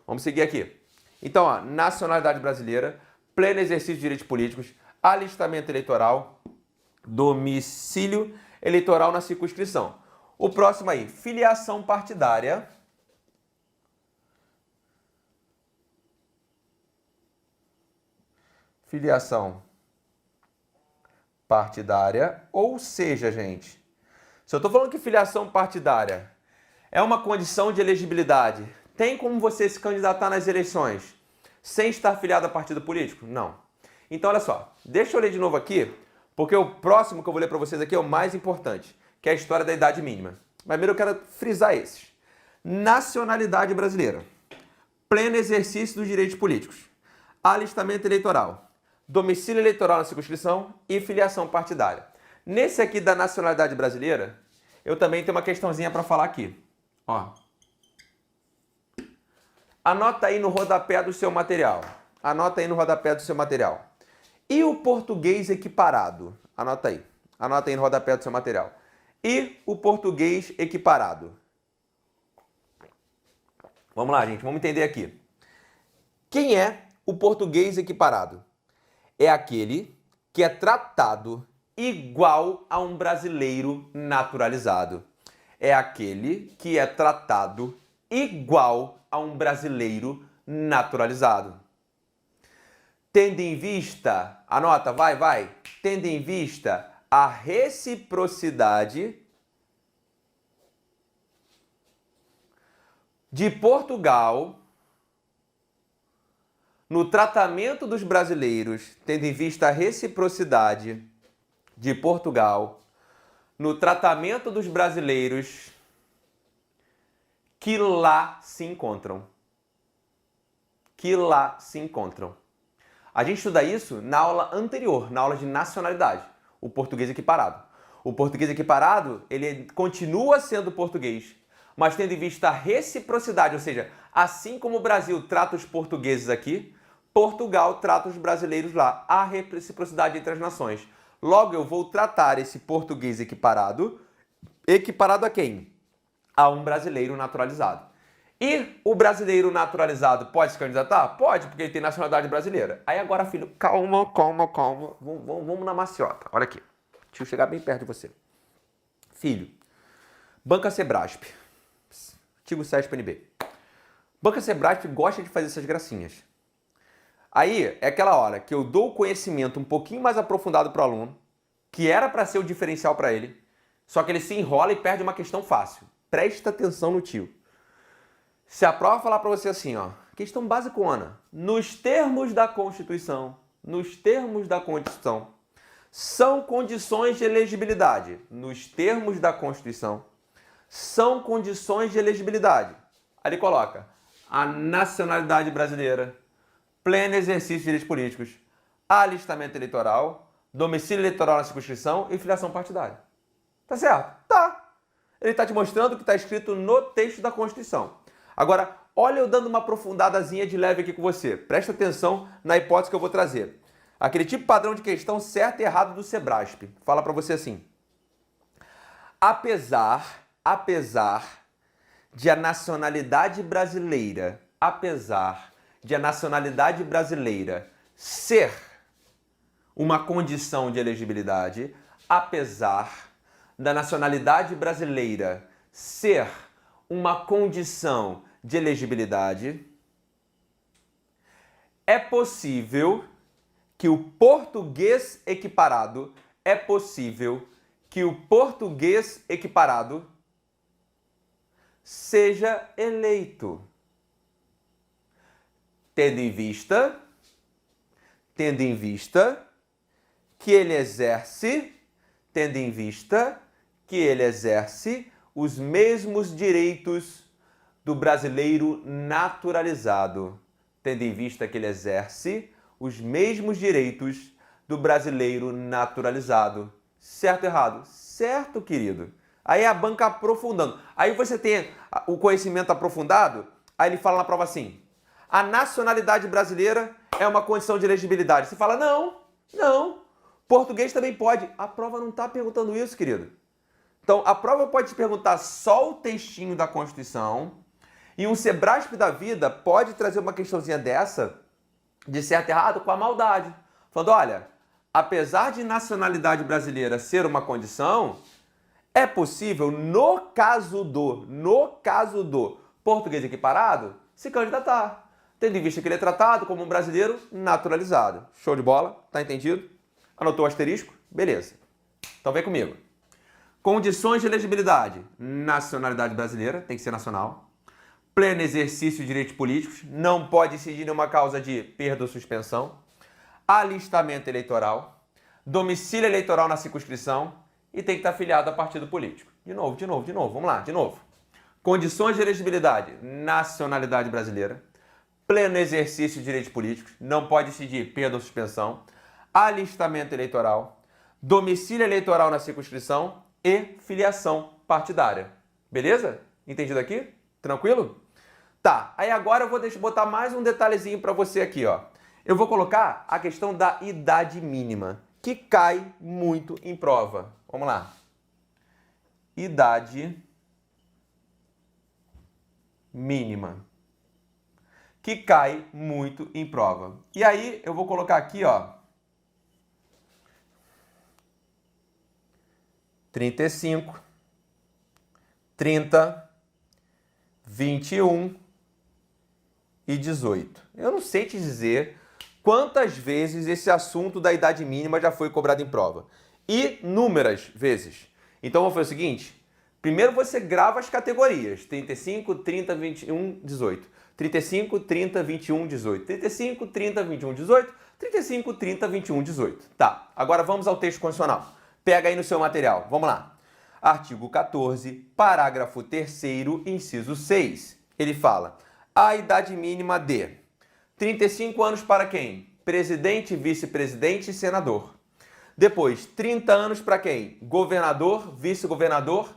Vamos seguir aqui. Então, ó, nacionalidade brasileira, pleno exercício de direitos políticos, alistamento eleitoral, domicílio eleitoral na circunscrição. O próximo aí, filiação partidária. Filiação partidária, ou seja, gente, se eu estou falando que filiação partidária é uma condição de elegibilidade, tem como você se candidatar nas eleições sem estar filiado a partido político? Não. Então, olha só, deixa eu ler de novo aqui, porque o próximo que eu vou ler para vocês aqui é o mais importante, que é a história da idade mínima. Mas primeiro eu quero frisar esses. Nacionalidade brasileira, pleno exercício dos direitos políticos, alistamento eleitoral, domicílio eleitoral na circunscrição e filiação partidária. Nesse aqui da nacionalidade brasileira, eu também tenho uma questãozinha para falar aqui. Ó. Anota aí no rodapé do seu material. Anota aí no rodapé do seu material. E o português equiparado? Anota aí. Anota aí no rodapé do seu material. E o português equiparado? Vamos lá, gente. Vamos entender aqui. Quem é o português equiparado? É aquele que é tratado igual a um brasileiro naturalizado. É aquele que é tratado igual a um brasileiro naturalizado. Tendo em vista, anota, vai. Tendo em vista a reciprocidade de Portugal no tratamento dos brasileiros, tendo em vista a reciprocidade de Portugal no tratamento dos brasileiros que lá se encontram. Que lá se encontram. A gente estuda isso na aula anterior, na aula de nacionalidade, o português equiparado. O português equiparado, ele continua sendo português, mas tendo em vista a reciprocidade, ou seja, assim como o Brasil trata os portugueses aqui, Portugal trata os brasileiros lá, a reciprocidade entre as nações. Logo, eu vou tratar esse português equiparado a quem? A um brasileiro naturalizado. E o brasileiro naturalizado pode se candidatar? Pode, porque ele tem nacionalidade brasileira. Aí agora, filho, calma. Vamos na maciota. Olha aqui. Deixa eu chegar bem perto de você. Filho, Banca Sebrasp. Artigo 7 PNB. Banca Sebrasp gosta de fazer essas gracinhas. Aí é aquela hora que eu dou o conhecimento um pouquinho mais aprofundado para o aluno, que era para ser o diferencial para ele, só que ele se enrola e perde uma questão fácil. Presta atenção no tio. Se a prova falar para você assim, ó, questão basicona, nos termos da Constituição, são condições de elegibilidade. Nos termos da Constituição, são condições de elegibilidade. Aí ele coloca a nacionalidade brasileira, pleno exercício de direitos políticos, alistamento eleitoral, domicílio eleitoral na circunscrição e filiação partidária. Tá certo? Tá. Ele está te mostrando o que está escrito no texto da Constituição. Agora, olha eu dando uma aprofundadazinha de leve aqui com você. Presta atenção na hipótese que eu vou trazer. Aquele tipo padrão de questão certo e errado do Sebrasp. Fala para você assim. Apesar apesar de a nacionalidade brasileira, ser uma condição de elegibilidade, apesar da nacionalidade brasileira ser uma condição de elegibilidade, é possível que o português equiparado seja eleito, tendo em vista que ele exerce os mesmos direitos do brasileiro naturalizado, Certo ou errado? Certo, querido. Aí a banca aprofundando. Aí você tem o conhecimento aprofundado, aí ele fala na prova assim: a nacionalidade brasileira é uma condição de elegibilidade. Você fala, não, português também pode. A prova não está perguntando isso, querido. Então, a prova pode te perguntar só o textinho da Constituição e um Sebrasp da vida pode trazer uma questãozinha dessa, de certo e errado, com a maldade. Falando, olha, apesar de nacionalidade brasileira ser uma condição, é possível, no caso do português equiparado, se candidatar, tendo em vista que ele é tratado como um brasileiro naturalizado. Show de bola? Tá entendido? Anotou o asterisco? Beleza. Então vem comigo. Condições de elegibilidade. Nacionalidade brasileira, tem que ser nacional. Pleno exercício de direitos políticos, não pode incidir em uma causa de perda ou suspensão. Alistamento eleitoral. Domicílio eleitoral na circunscrição. E tem que estar afiliado a partido político. De novo. Vamos lá, de novo. Condições de elegibilidade. Nacionalidade brasileira. Pleno exercício de direitos políticos. Não pode incidir perda ou suspensão. Alistamento eleitoral. Domicílio eleitoral na circunscrição. E filiação partidária. Beleza? Entendido aqui? Tranquilo? Tá, aí agora eu vou botar mais um detalhezinho para você aqui, ó. Eu vou colocar a questão da idade mínima, que cai muito em prova. Vamos lá. Idade mínima, que cai muito em prova. E aí eu vou colocar aqui, ó, 35, 30, 21 e 18. Eu não sei te dizer quantas vezes esse assunto da idade mínima já foi cobrado em prova. Inúmeras vezes. Então vamos fazer o seguinte: primeiro você grava as categorias: 35, 30, 21, 18. 35, 30, 21, 18. 35, 30, 21, 18. 35, 30, 21, 18. Tá, agora vamos ao texto constitucional. Pega aí no seu material. Vamos lá. Artigo 14, parágrafo 3º, inciso 6. Ele fala: a idade mínima de 35 anos para quem? Presidente, vice-presidente e senador. Depois, 30 anos para quem? Governador, vice-governador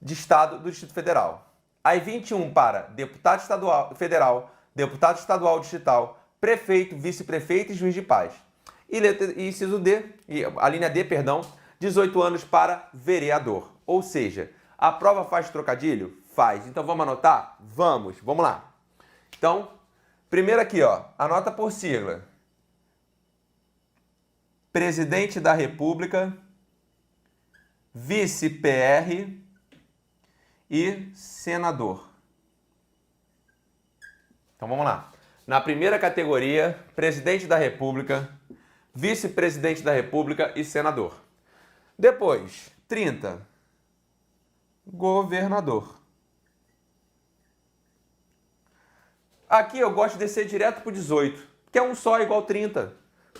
de estado do Distrito Federal. Aí 21 para deputado estadual federal, deputado estadual distrital, prefeito, vice-prefeito e juiz de paz. E inciso D, a linha D, perdão, 18 anos para vereador. Ou seja, a prova faz trocadilho? Faz. Então vamos anotar? Vamos lá. Então, primeiro aqui, ó, anota por sigla. Presidente da República, vice-PR e senador. Então vamos lá. Na primeira categoria, presidente da República, vice-presidente da República e senador. Depois, 30, governador. Aqui eu gosto de descer direto para o 18, que é um só igual 30.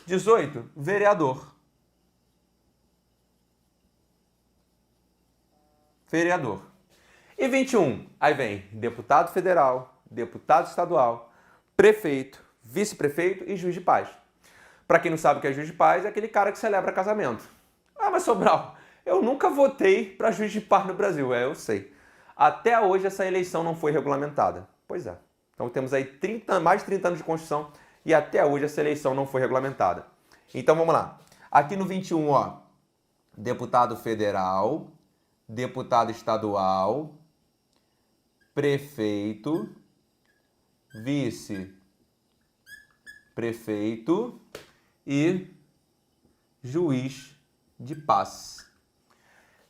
18, vereador. Vereador. E 21, aí vem deputado federal, deputado estadual, prefeito, vice-prefeito e juiz de paz. Para quem não sabe o que é juiz de paz, é aquele cara que celebra casamento. Ah, mas Sobral, eu nunca votei para juiz de paz no Brasil. É, eu sei. Até hoje essa eleição não foi regulamentada. Pois é. Então temos aí mais de 30 anos de Constituição e até hoje essa eleição não foi regulamentada. Então vamos lá. Aqui no 21, ó, deputado federal, deputado estadual, prefeito, vice-prefeito e juiz de paz.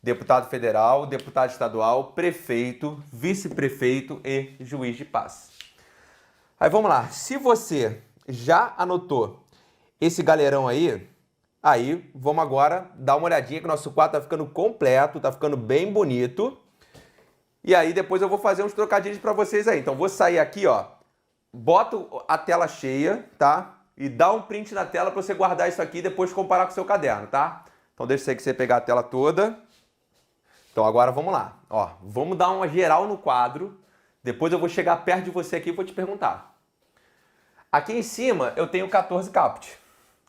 Deputado federal, deputado estadual, prefeito, vice-prefeito e juiz de paz. Aí vamos lá, se você já anotou esse galerão aí vamos agora dar uma olhadinha que o nosso quadro tá ficando completo, tá ficando bem bonito. E aí depois eu vou fazer uns trocadilhos para vocês aí. Então vou sair aqui, ó, boto a tela cheia, tá? E dá um print na tela para você guardar isso aqui e depois comparar com o seu caderno, tá? Então deixa você pegar a tela toda. Então agora vamos lá, ó, vamos dar uma geral no quadro, depois eu vou chegar perto de você aqui e vou te perguntar. Aqui em cima eu tenho 14 caput,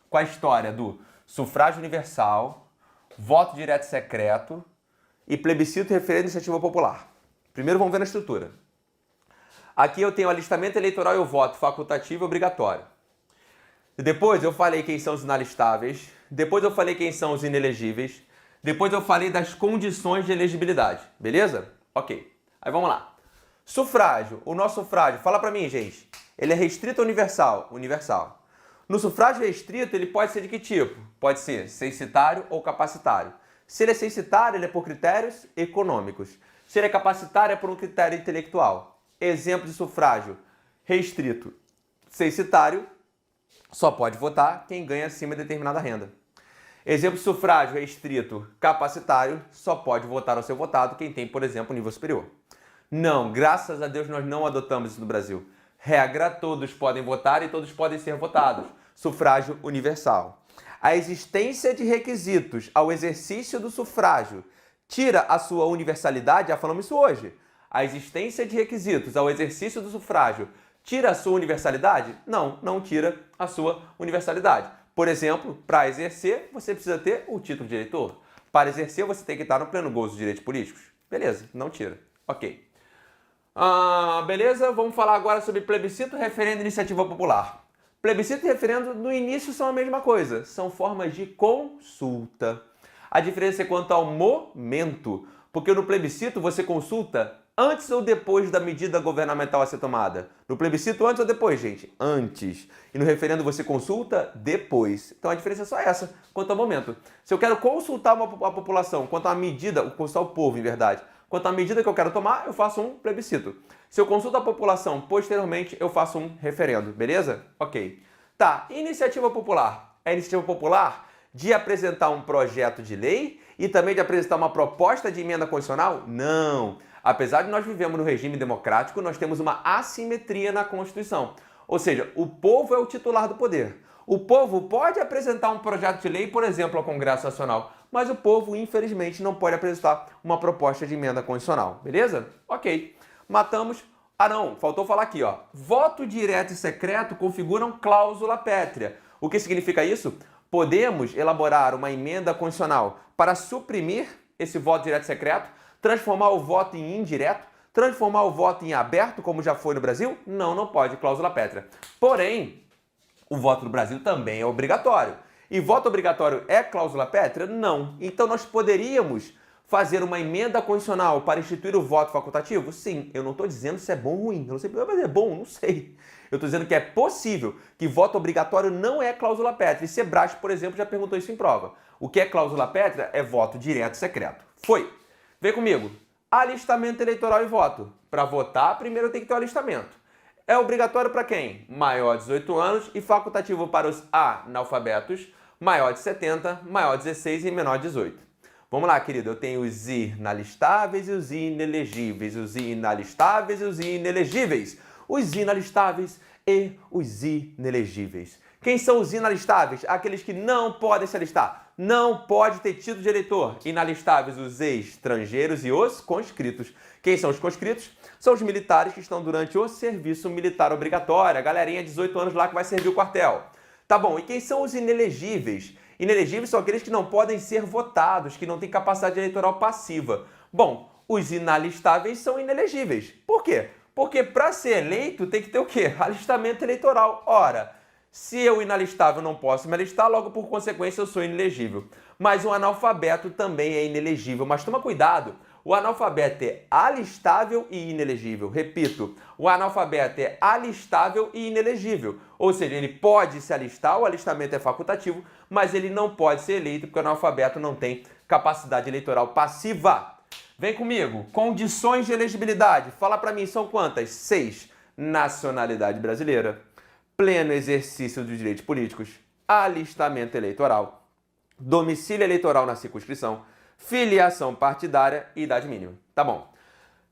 com a história do sufrágio universal, voto direto e secreto e plebiscito, referendo e iniciativa popular. Primeiro vamos ver na estrutura. Aqui eu tenho o alistamento eleitoral e o voto facultativo e obrigatório. Depois eu falei quem são os inalistáveis, depois eu falei quem são os inelegíveis, depois eu falei das condições de elegibilidade, beleza? Ok. Aí vamos lá. Sufrágio. O nosso sufrágio, fala pra mim, gente. Ele é restrito ou universal? Universal. No sufrágio restrito, ele pode ser de que tipo? Pode ser censitário ou capacitário. Se ele é censitário, ele é por critérios econômicos. Se ele é capacitário, é por um critério intelectual. Exemplo de sufrágio restrito. Censitário, só pode votar quem ganha acima de determinada renda. Exemplo de sufrágio restrito capacitário, só pode votar ao seu votado quem tem, por exemplo, nível superior. Não, graças a Deus nós não adotamos isso no Brasil. Regra, todos podem votar e todos podem ser votados. Sufrágio universal. A existência de requisitos ao exercício do sufrágio tira a sua universalidade, já falamos isso hoje. A existência de requisitos ao exercício do sufrágio tira a sua universalidade? Não, não tira a sua universalidade. Por exemplo, para exercer, você precisa ter o título de eleitor. Para exercer, você tem que estar no pleno gozo dos direitos políticos. Beleza, não tira. Ok. Beleza, vamos falar agora sobre plebiscito, referendo e iniciativa popular. Plebiscito e referendo, no início, são a mesma coisa. São formas de consulta. A diferença é quanto ao momento, porque no plebiscito você consulta antes ou depois da medida governamental a ser tomada? No plebiscito, antes ou depois, gente? Antes. E no referendo você consulta depois. Então a diferença é só essa, quanto ao momento. Se eu quero consultar a população quanto à medida, consultar o povo, em verdade, quanto à medida que eu quero tomar, eu faço um plebiscito. Se eu consulto a população posteriormente, eu faço um referendo, beleza? Ok. Tá, iniciativa popular. É iniciativa popular de apresentar um projeto de lei e também de apresentar uma proposta de emenda constitucional? Não. Apesar de nós vivemos no regime democrático, nós temos uma assimetria na Constituição. Ou seja, o povo é o titular do poder. O povo pode apresentar um projeto de lei, por exemplo, ao Congresso Nacional, mas o povo, infelizmente, não pode apresentar uma proposta de emenda constitucional. Beleza? Ok. Matamos. Não, faltou falar aqui, ó. Voto direto e secreto configuram cláusula pétrea. O que significa isso? Podemos elaborar uma emenda constitucional para suprimir esse voto direto e secreto, transformar o voto em indireto, transformar o voto em aberto, como já foi no Brasil? Não, não pode, cláusula pétrea. Porém, o voto no Brasil também é obrigatório. E voto obrigatório é cláusula pétrea? Não. Então nós poderíamos fazer uma emenda constitucional para instituir o voto facultativo? Sim. Eu não estou dizendo se é bom ou ruim. Eu não sei, mas é bom, não sei. Eu estou dizendo que é possível, que voto obrigatório não é cláusula pétrea. E Sebrasco, por exemplo, já perguntou isso em prova. O que é cláusula pétrea? É voto direto e secreto. Foi. Vem comigo. Alistamento eleitoral e voto. Para votar, primeiro tem que ter o alistamento. É obrigatório para quem? Maior de 18 anos e facultativo para os analfabetos, maior de 70, maior de 16 e menor de 18. Vamos lá, querido. Eu tenho os inalistáveis e os inelegíveis. Os inalistáveis e os inelegíveis. Os inalistáveis e os inelegíveis. Quem são os inalistáveis? Aqueles que não podem se alistar. Não pode ter título de eleitor. Inalistáveis os estrangeiros e os conscritos. Quem são os conscritos? São os militares que estão durante o serviço militar obrigatório. A galerinha de 18 anos lá que vai servir o quartel. Tá bom, e quem são os inelegíveis? Inelegíveis são aqueles que não podem ser votados, que não têm capacidade eleitoral passiva. Bom, os inalistáveis são inelegíveis. Por quê? Porque para ser eleito tem que ter o quê? Alistamento eleitoral. Ora, Se eu, inalistável, não posso me alistar, logo por consequência eu sou inelegível. Mas o analfabeto também é inelegível. Mas toma cuidado, o analfabeto é alistável e inelegível. Repito, o analfabeto é alistável e inelegível. Ou seja, ele pode se alistar, o alistamento é facultativo, mas ele não pode ser eleito porque o analfabeto não tem capacidade eleitoral passiva. Vem comigo, condições de elegibilidade. Fala para mim, são quantas? 6. Nacionalidade brasileira, pleno exercício dos direitos políticos, alistamento eleitoral, domicílio eleitoral na circunscrição, filiação partidária e idade mínima. Tá bom.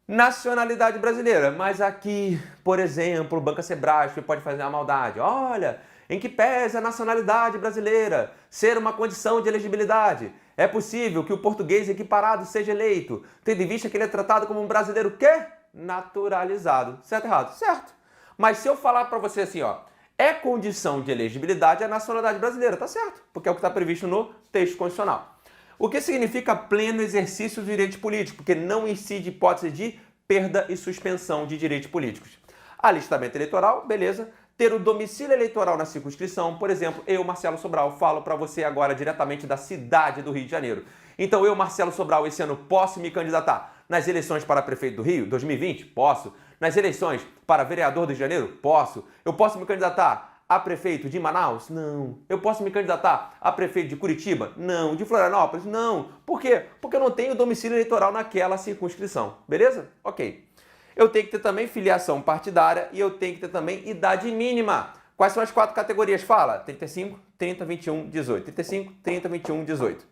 Nacionalidade brasileira, mas aqui, por exemplo, o Banca Sebrasp pode fazer uma maldade. Olha, em que pese a nacionalidade brasileira ser uma condição de elegibilidade, é possível que o português equiparado seja eleito, tendo em vista que ele é tratado como um brasileiro quê? Naturalizado. Certo ou errado? Certo. Mas se eu falar para você assim, ó, é condição de elegibilidade a nacionalidade brasileira, tá certo, porque é o que está previsto no texto constitucional. O que significa pleno exercício dos direitos políticos? Porque não incide hipótese de perda e suspensão de direitos políticos. Alistamento eleitoral, beleza. Ter o domicílio eleitoral na circunscrição, por exemplo, eu, Marcelo Sobral, falo para você agora diretamente da cidade do Rio de Janeiro. Então eu, Marcelo Sobral, esse ano posso me candidatar nas eleições para prefeito do Rio, 2020? Posso. Nas eleições para vereador do Rio de Janeiro? Posso. Eu posso me candidatar a prefeito de Manaus? Não. Eu posso me candidatar a prefeito de Curitiba? Não. De Florianópolis? Não. Por quê? Porque eu não tenho domicílio eleitoral naquela circunscrição. Beleza? Ok. Eu tenho que ter também filiação partidária e eu tenho que ter também idade mínima. Quais são as 4 categorias? Fala. 35, 30, 21, 18. 35, 30, 21, 18.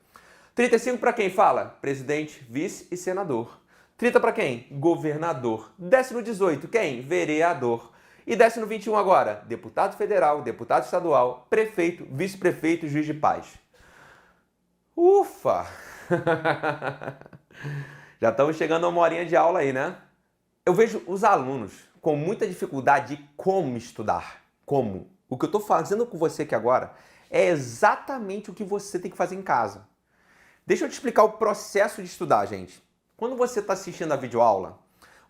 35 para quem? Fala. Presidente, vice e senador. 30 para quem? Governador. Desce no 18. Quem? Vereador. E desce no 21 agora, deputado federal, deputado estadual, prefeito, vice-prefeito e juiz de paz. Ufa! Já estamos chegando a uma horinha de aula aí, né? Eu vejo os alunos com muita dificuldade de como estudar. Como? O que eu estou fazendo com você aqui agora é exatamente o que você tem que fazer em casa. Deixa eu te explicar o processo de estudar, gente. Quando você está assistindo a videoaula,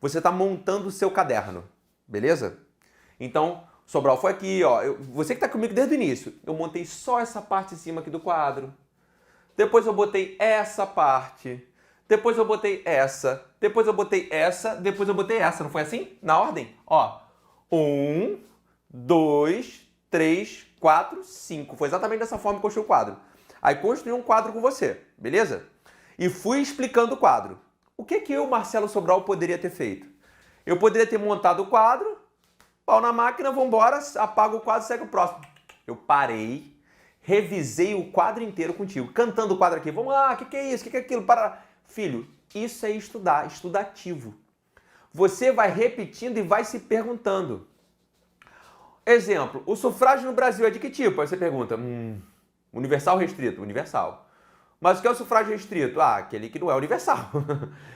você está montando o seu caderno, beleza? Então, Sobral foi aqui, ó. Você que está comigo desde o início, eu montei só essa parte em cima aqui do quadro. Depois eu botei essa parte. Depois eu botei essa. Depois eu botei essa. Depois eu botei essa. Não foi assim? Na ordem? Ó. 1, 2, 3, 4, 5. Foi exatamente dessa forma que eu construí o quadro. Aí construí um quadro com você, beleza? E fui explicando o quadro. O que eu, Marcelo Sobral, poderia ter feito? Eu poderia ter montado o quadro, pau na máquina, vambora, apaga o quadro, segue o próximo. Eu parei, revisei o quadro inteiro contigo, cantando o quadro aqui. Vamos lá, o que é isso, o que é aquilo? Para... Filho, isso é estudar, estudativo. Você vai repetindo e vai se perguntando. Exemplo, o sufrágio no Brasil é de que tipo? Aí você pergunta, universal ou restrito? Universal. Mas o que é o sufrágio restrito? Ah, aquele que não é universal.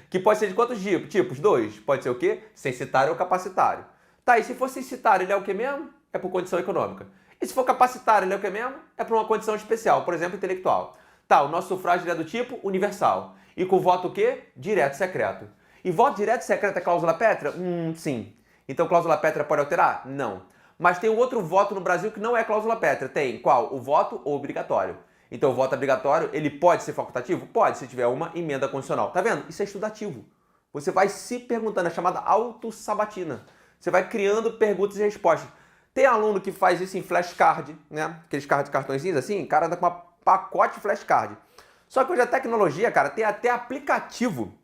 Que pode ser de quantos tipos? 2. Pode ser o quê? Censitário ou capacitário. Tá, e se for censitário, ele é o que mesmo? É por condição econômica. E se for capacitário, ele é o que mesmo? É por uma condição especial, por exemplo, intelectual. Tá, o nosso sufrágio é do tipo universal. E com voto o quê? Direto secreto. E voto direto secreto é cláusula pétrea? Sim. Então cláusula pétrea pode alterar? Não. Mas tem um outro voto no Brasil que não é cláusula pétrea. Tem qual? O voto obrigatório. Então o voto obrigatório, ele pode ser facultativo? Pode, se tiver uma emenda constitucional. Tá vendo? Isso é estudativo. Você vai se perguntando, é chamada autossabatina. Você vai criando perguntas e respostas. Tem aluno que faz isso em flashcard, né? Aqueles cartõezinhos assim, o cara anda com uma pacote de flashcard. Só que hoje a tecnologia, cara, tem até aplicativo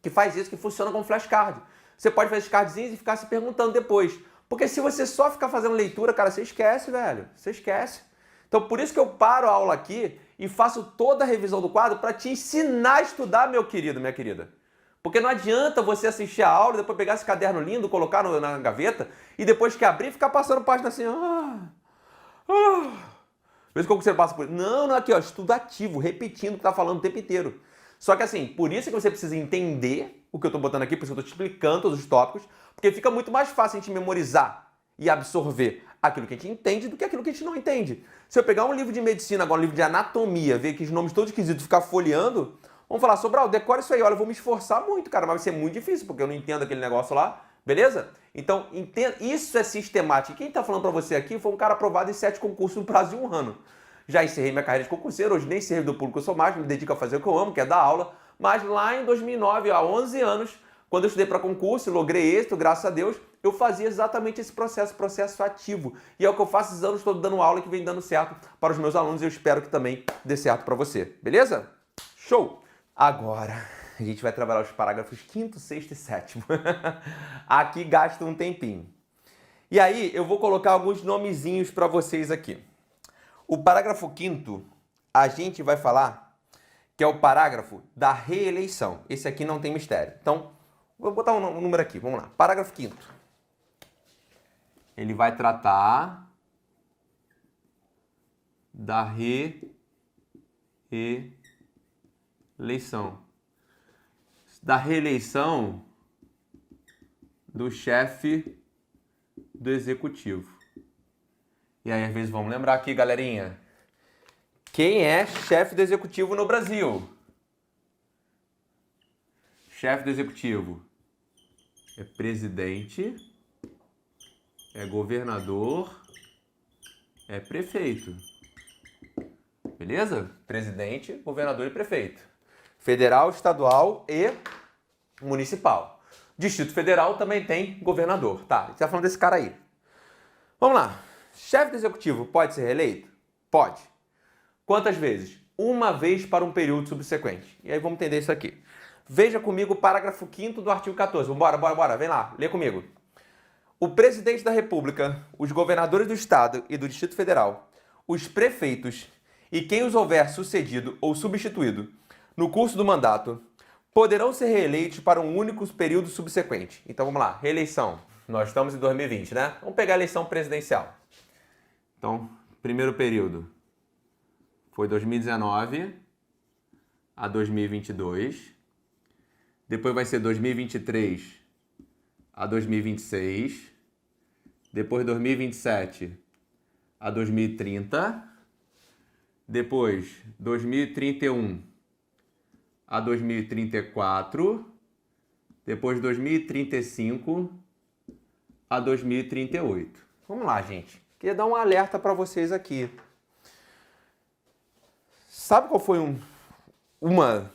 que faz isso, que funciona como flashcard. Você pode fazer esses cardzinhos e ficar se perguntando depois. Porque se você só ficar fazendo leitura, cara, você esquece, velho. Você esquece. Então, por isso que eu paro a aula aqui e faço toda a revisão do quadro para te ensinar a estudar, meu querido, minha querida. Porque não adianta você assistir a aula e depois pegar esse caderno lindo, colocar na gaveta e depois que abrir, ficar passando página assim. Às vezes como você passa por... Não, aqui, ó, estudativo, repetindo o que tá falando o tempo inteiro. Só que assim, por isso que você precisa entender o que eu tô botando aqui, por isso que eu tô te explicando todos os tópicos, porque fica muito mais fácil a gente memorizar e absorver aquilo que a gente entende do que aquilo que a gente não entende. Se eu pegar um livro de medicina, agora um livro de anatomia, ver que os nomes todos esquisitos, ficar folheando, vamos falar, Sobral, decora isso aí, olha, eu vou me esforçar muito, cara, mas vai ser muito difícil, porque eu não entendo aquele negócio lá, beleza? Então, isso é sistemático. Quem está falando para você aqui foi um cara aprovado em 7 concursos no prazo de 1 ano. Já encerrei minha carreira de concurseiro, hoje nem servidor público eu sou mais, me dedico a fazer o que eu amo, que é dar aula. Mas lá em 2009, há 11 anos, quando eu estudei para concurso, logrei êxito, graças a Deus, eu fazia exatamente esse processo ativo. E é o que eu faço esses anos todos dando aula, que vem dando certo para os meus alunos e eu espero que também dê certo para você. Beleza? Show! Agora, a gente vai trabalhar os parágrafos 5º, 6º e 7º. Aqui gasta um tempinho. E aí, eu vou colocar alguns nomezinhos para vocês aqui. O parágrafo 5º, a gente vai falar que é o parágrafo da reeleição. Esse aqui não tem mistério. Então, vou botar um número aqui, vamos lá. Parágrafo 5º. Ele vai tratar da reeleição. Da reeleição do chefe do executivo. E aí, às vezes, vamos lembrar aqui, galerinha. Quem é chefe do executivo no Brasil? Chefe do executivo é presidente, é governador, é prefeito. Beleza? Presidente, governador e prefeito. Federal, estadual e municipal. Distrito Federal também tem governador. Tá, a gente tá falando desse cara aí. Vamos lá. Chefe do executivo pode ser reeleito? Pode. Quantas vezes? Uma vez para um período subsequente. E aí vamos entender isso aqui. Veja comigo o parágrafo 5º do artigo 14. Bora. Vem lá, lê comigo. O presidente da República, os governadores do Estado e do Distrito Federal, os prefeitos e quem os houver sucedido ou substituído no curso do mandato, poderão ser reeleitos para um único período subsequente. Então vamos lá, reeleição. Nós estamos em 2020, né? Vamos pegar a eleição presidencial. Então, primeiro período foi 2019 a 2022. Depois vai ser 2023 a 2026. Depois 2027 a 2030. Depois 2031 a 2034. Depois 2035 a 2038. Vamos lá, gente. Queria dar um alerta para vocês aqui. Sabe qual foi uma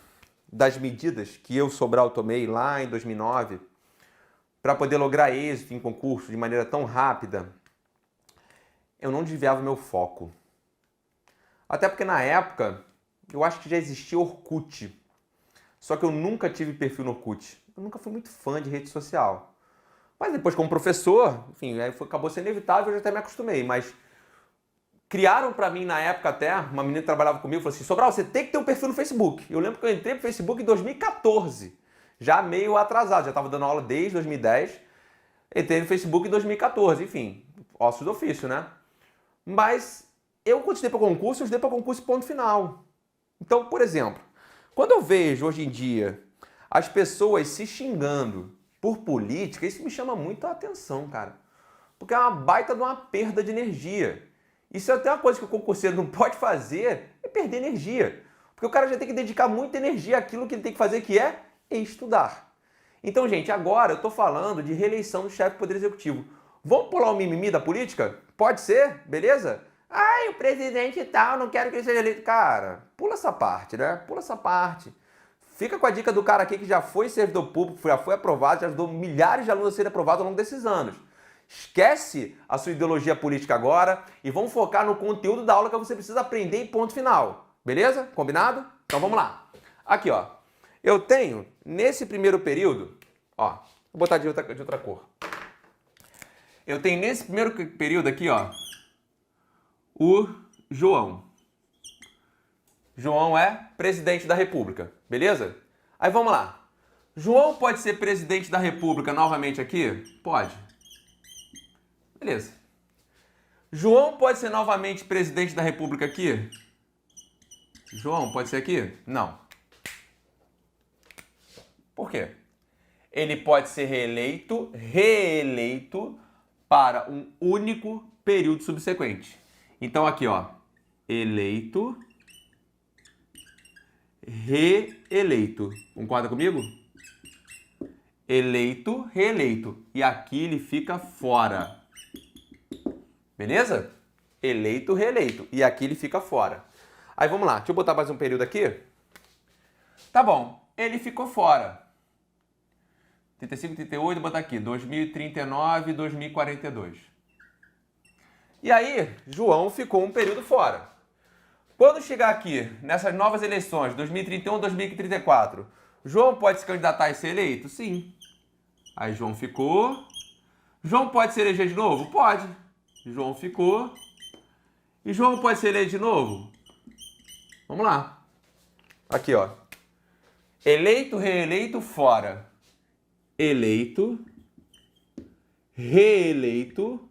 das medidas que eu, Sobral, tomei lá em 2009 para poder lograr êxito em concurso de maneira tão rápida? Eu não desviava meu foco. Até porque na época, eu acho que já existia Orkut. Só que eu nunca tive perfil no Orkut. Eu nunca fui muito fã de rede social. Mas depois, como professor, enfim, acabou sendo inevitável, eu já até me acostumei. Mas criaram para mim, na época até, uma menina que trabalhava comigo, falou assim, Sobral, você tem que ter um perfil no Facebook. Eu lembro que eu entrei pro Facebook em 2014, já meio atrasado, já estava dando aula desde 2010, entrei no Facebook em 2014, enfim, ossos do ofício, né? Mas eu, quando estudei para concurso, eu estudei para concurso ponto final. Então, por exemplo, quando eu vejo hoje em dia as pessoas se xingando por política, isso me chama muito a atenção, cara. Porque é uma baita de uma perda de energia. Isso é até uma coisa que o concurseiro não pode fazer, é perder energia. Porque o cara já tem que dedicar muita energia àquilo que ele tem que fazer, que é estudar. Então, gente, agora eu estou falando de reeleição do chefe do Poder Executivo. Vamos pular o mimimi da política? Pode ser? Beleza? Ai, o presidente e tal, não quero que ele seja eleito. Cara, pula essa parte, né? Pula essa parte. Fica com a dica do cara aqui que já foi servidor público, já foi aprovado, já ajudou milhares de alunos a serem aprovados ao longo desses anos. Esquece a sua ideologia política agora e vamos focar no conteúdo da aula que você precisa aprender e ponto final. Beleza? Combinado? Então vamos lá. Aqui, ó. Eu tenho, nesse primeiro período, ó, vou botar de outra cor. Eu tenho nesse primeiro período aqui, ó, o João. João é presidente da República, beleza? Aí vamos lá. João pode ser presidente da República novamente aqui? Pode. Beleza. João pode ser novamente presidente da República aqui? João pode ser aqui? Não. Por quê? Ele pode ser reeleito para um único período subsequente. Então aqui, ó, eleito, reeleito. Concorda comigo? eleito, reeleito. E aqui ele fica fora. Beleza? Eleito, reeleito. E aqui ele fica fora. Aí vamos lá, deixa eu botar mais um período aqui. Tá bom, ele ficou fora. 35, 38, vou botar aqui, 2039, 2042. E aí, João ficou um período fora. Quando chegar aqui, nessas novas eleições, 2031, 2034, João pode se candidatar e ser eleito? Sim. Aí João ficou. João pode se eleger de novo? Pode. João ficou. E João pode se eleger de novo? Vamos lá. Aqui, ó. Eleito, reeleito, fora. Eleito, reeleito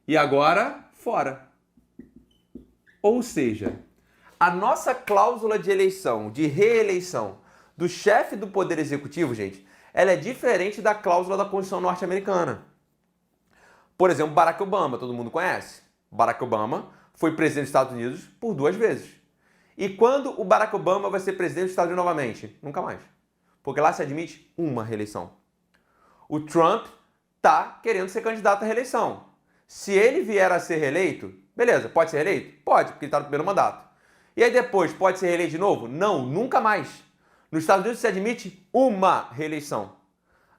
e agora fora. Ou seja, a nossa cláusula de eleição, de reeleição do chefe do Poder Executivo, gente, ela é diferente da cláusula da Constituição norte-americana. Por exemplo, Barack Obama, todo mundo conhece. Barack Obama foi presidente dos Estados Unidos por 2 vezes. E quando o Barack Obama vai ser presidente dos Estados Unidos novamente? Nunca mais. Porque lá se admite uma reeleição. O Trump está querendo ser candidato à reeleição. Se ele vier a ser reeleito, beleza, pode ser reeleito? Pode, porque ele está no primeiro mandato. E aí depois, pode ser reeleito de novo? Não, nunca mais. Nos Estados Unidos se admite uma reeleição.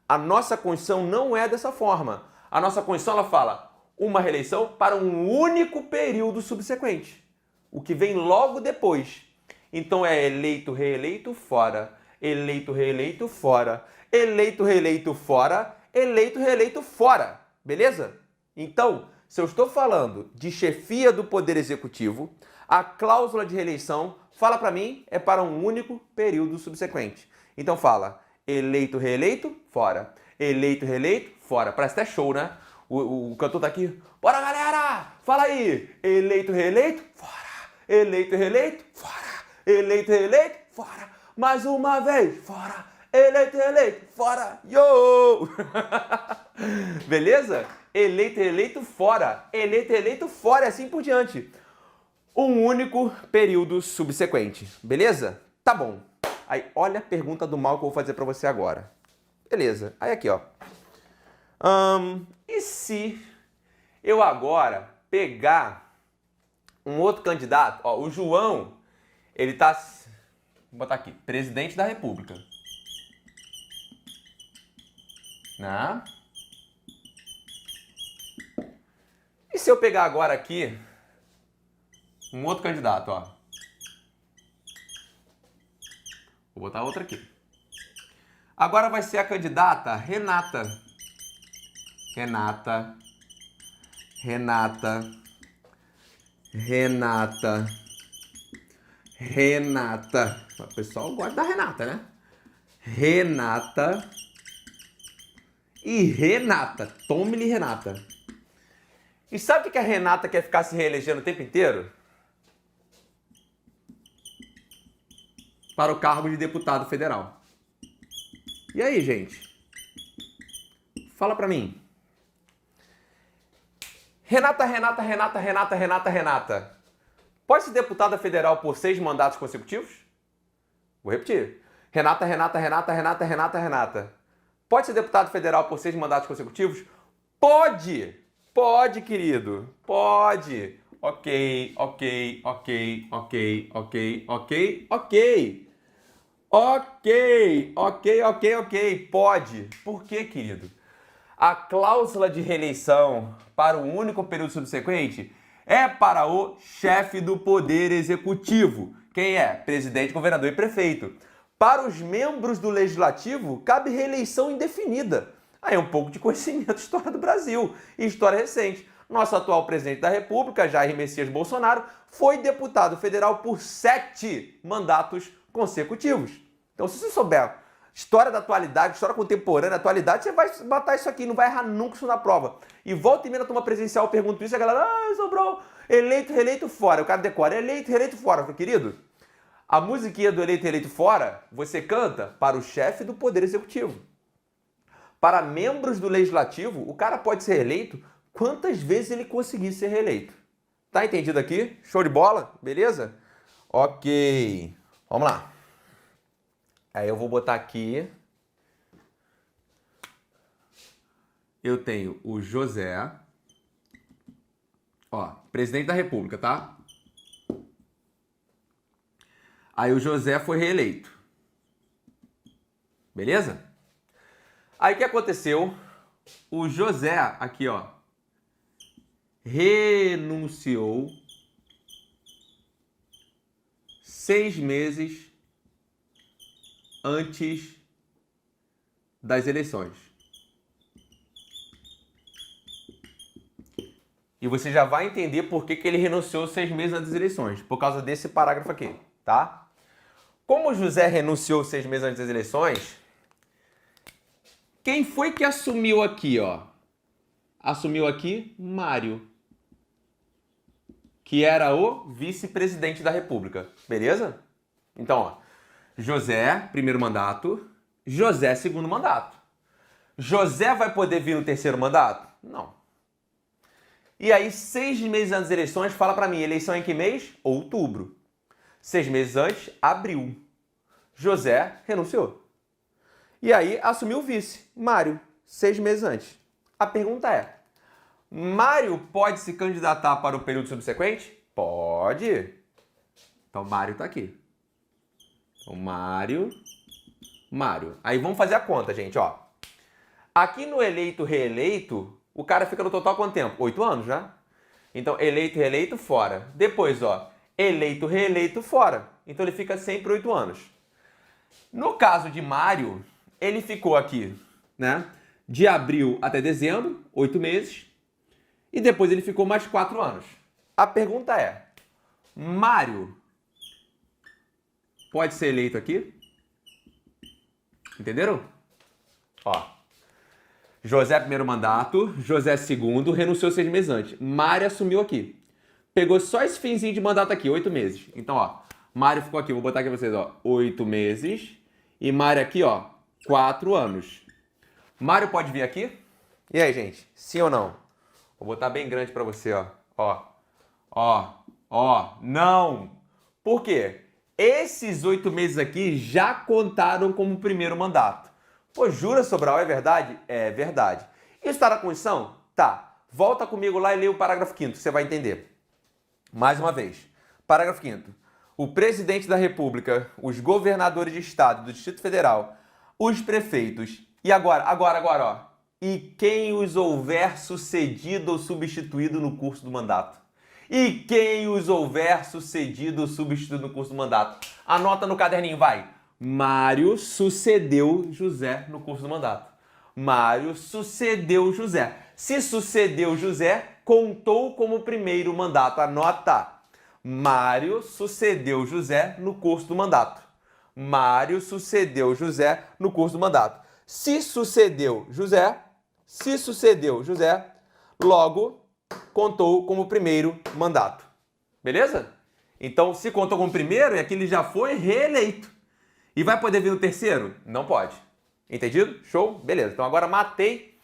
A nossa Constituição não é dessa forma. A nossa Constituição ela fala uma reeleição para um único período subsequente. O que vem logo depois. Então é eleito, reeleito, fora. Eleito, reeleito, fora. Eleito, reeleito, fora. Eleito, reeleito, fora. Beleza? Então, se eu estou falando de chefia do Poder Executivo, a cláusula de reeleição, fala para mim, é para um único período subsequente. Então fala, eleito, reeleito, fora. Eleito, reeleito, fora. Parece até show, né? O cantor tá aqui. Bora, galera! Fala aí! Eleito, reeleito, fora. Eleito, reeleito, fora. Eleito, reeleito, fora. Mais uma vez, fora. Eleito, reeleito, fora. Yo! Beleza? Eleito, reeleito, fora. Eleito, reeleito, fora e assim por diante. Um único período subsequente. Beleza? Tá bom. Aí, olha a pergunta do mal que eu vou fazer pra você agora. Beleza. Aí aqui, ó. E se eu agora pegar um outro candidato? Ó, o João, ele tá... Vou botar aqui. Presidente da República. Né? E se eu pegar agora aqui um outro candidato, ó. Vou botar outra aqui. Agora vai ser a candidata Renata. Renata. Renata. Renata. Renata. O pessoal gosta da Renata, né? Renata. E Renata. Tome-lhe Renata. E sabe o que a Renata quer ficar se reelegendo o tempo inteiro? Para o cargo de deputado federal. E aí, gente? Fala pra mim. Renata, Renata, Renata, Renata, Renata, Renata. Pode ser deputada federal por 6 mandatos consecutivos? Vou repetir. Renata, Renata, Renata, Renata, Renata, Renata. Pode ser deputado federal por 6 mandatos consecutivos? Pode! Pode, querido. Pode. Ok, ok, ok, ok, ok, ok, ok. Ok, ok, ok, ok. Pode. Por quê, querido? A cláusula de reeleição para um único período subsequente é para o chefe do Poder Executivo. Quem é? Presidente, governador e prefeito. Para os membros do Legislativo, cabe reeleição indefinida. Aí é um pouco de conhecimento de história do Brasil e história recente. Nosso atual presidente da República, Jair Messias Bolsonaro, foi deputado federal por 7 mandatos consecutivos. Então, se você souber história da atualidade, história contemporânea, atualidade, você vai matar isso aqui, não vai errar nunca isso na prova. E volta e meia na turma presencial, eu pergunto isso, e a galera, sobrou eleito, reeleito, fora. O cara decora, eleito, reeleito, fora. Eu falei, querido, a musiquinha do eleito, reeleito, fora, você canta para o chefe do Poder Executivo. Para membros do Legislativo, o cara pode ser reeleito quantas vezes ele conseguir ser reeleito. Tá entendido aqui? Show de bola? Beleza? Ok. Vamos lá. Aí eu vou botar aqui. Eu tenho o José, ó, presidente da República, tá? Aí o José foi reeleito. Beleza? Aí o que aconteceu? O José, aqui, ó, renunciou 6 meses antes das eleições. E você já vai entender por que ele renunciou 6 meses antes das eleições, por causa desse parágrafo aqui, tá? Como o José renunciou 6 meses antes das eleições, quem foi que assumiu aqui, ó? Assumiu aqui Mário, que era o vice-presidente da República, beleza? Então, ó, José, primeiro mandato, José, segundo mandato. José vai poder vir no terceiro mandato? Não. E aí, 6 meses antes das eleições, fala pra mim, eleição em que mês? Outubro. 6 meses antes, abril. José renunciou. E aí, assumiu o vice, Mário, 6 meses antes. A pergunta é, Mário pode se candidatar para o período subsequente? Pode. Então, Mário tá aqui. Então, Mário. Aí vamos fazer a conta, gente, ó. Aqui no eleito, reeleito, o cara fica no total quanto tempo? 8 anos, né? Então, eleito, reeleito, fora. Depois, ó, eleito, reeleito, fora. Então, ele fica sempre 8 anos. No caso de Mário, ele ficou aqui, né? De abril até dezembro, 8 meses. E depois ele ficou mais 4 anos. A pergunta é, Mário pode ser eleito aqui? Entenderam? Ó, José primeiro mandato, José segundo, renunciou 6 meses antes. Mário assumiu aqui. Pegou só esse finzinho de mandato aqui, 8 meses. Então, ó, Mário ficou aqui, vou botar aqui pra vocês, ó, 8 meses. E Mário aqui, ó, 4 anos. Mário pode vir aqui? E aí, gente, sim ou não? Vou botar bem grande pra você, ó. Não! Por quê? Esses 8 meses aqui já contaram como primeiro mandato. Pô, jura, Sobral? É verdade? É verdade. Isso tá na Constituição? Tá. Volta comigo lá e lê o parágrafo 5º, que você vai entender. Mais uma vez. Parágrafo 5º. O presidente da República, os governadores de estado do Distrito Federal, os prefeitos, e agora, ó. E quem os houver sucedido ou substituído no curso do mandato. E quem os houver sucedido ou substituído no curso do mandato. Anota no caderninho, vai. Mário sucedeu José no curso do mandato. Mário sucedeu José. Se sucedeu José, contou como primeiro mandato. Anota. Mário sucedeu José no curso do mandato. Mário sucedeu José no curso do mandato. Se sucedeu José, logo contou como primeiro mandato. Beleza? Então, se contou como primeiro, é que ele já foi reeleito. E vai poder vir no terceiro? Não pode. Entendido? Show? Beleza. Então, agora matei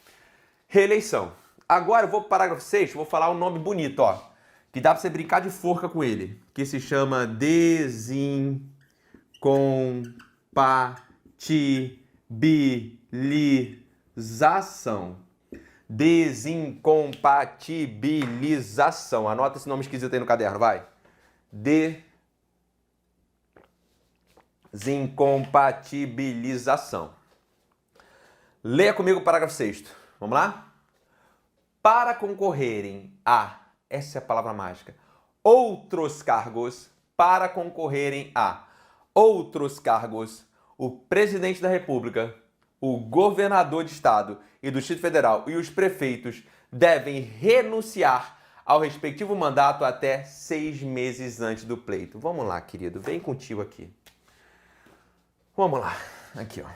reeleição. Agora eu vou para o parágrafo 6, vou falar um nome bonito, ó. Que dá para você brincar de forca com ele. Que se chama desincompatibilização. Desincompatibilização. Anota esse nome esquisito aí no caderno, vai. Desincompatibilização. Leia comigo o parágrafo 6º. Vamos lá? Para concorrerem a, essa é a palavra mágica, outros cargos, para concorrerem a outros cargos, o presidente da República, o governador de estado e do Distrito Federal e os prefeitos devem renunciar ao respectivo mandato até 6 meses antes do pleito. Vamos lá, querido, vem contigo aqui. Vamos lá, aqui, ó.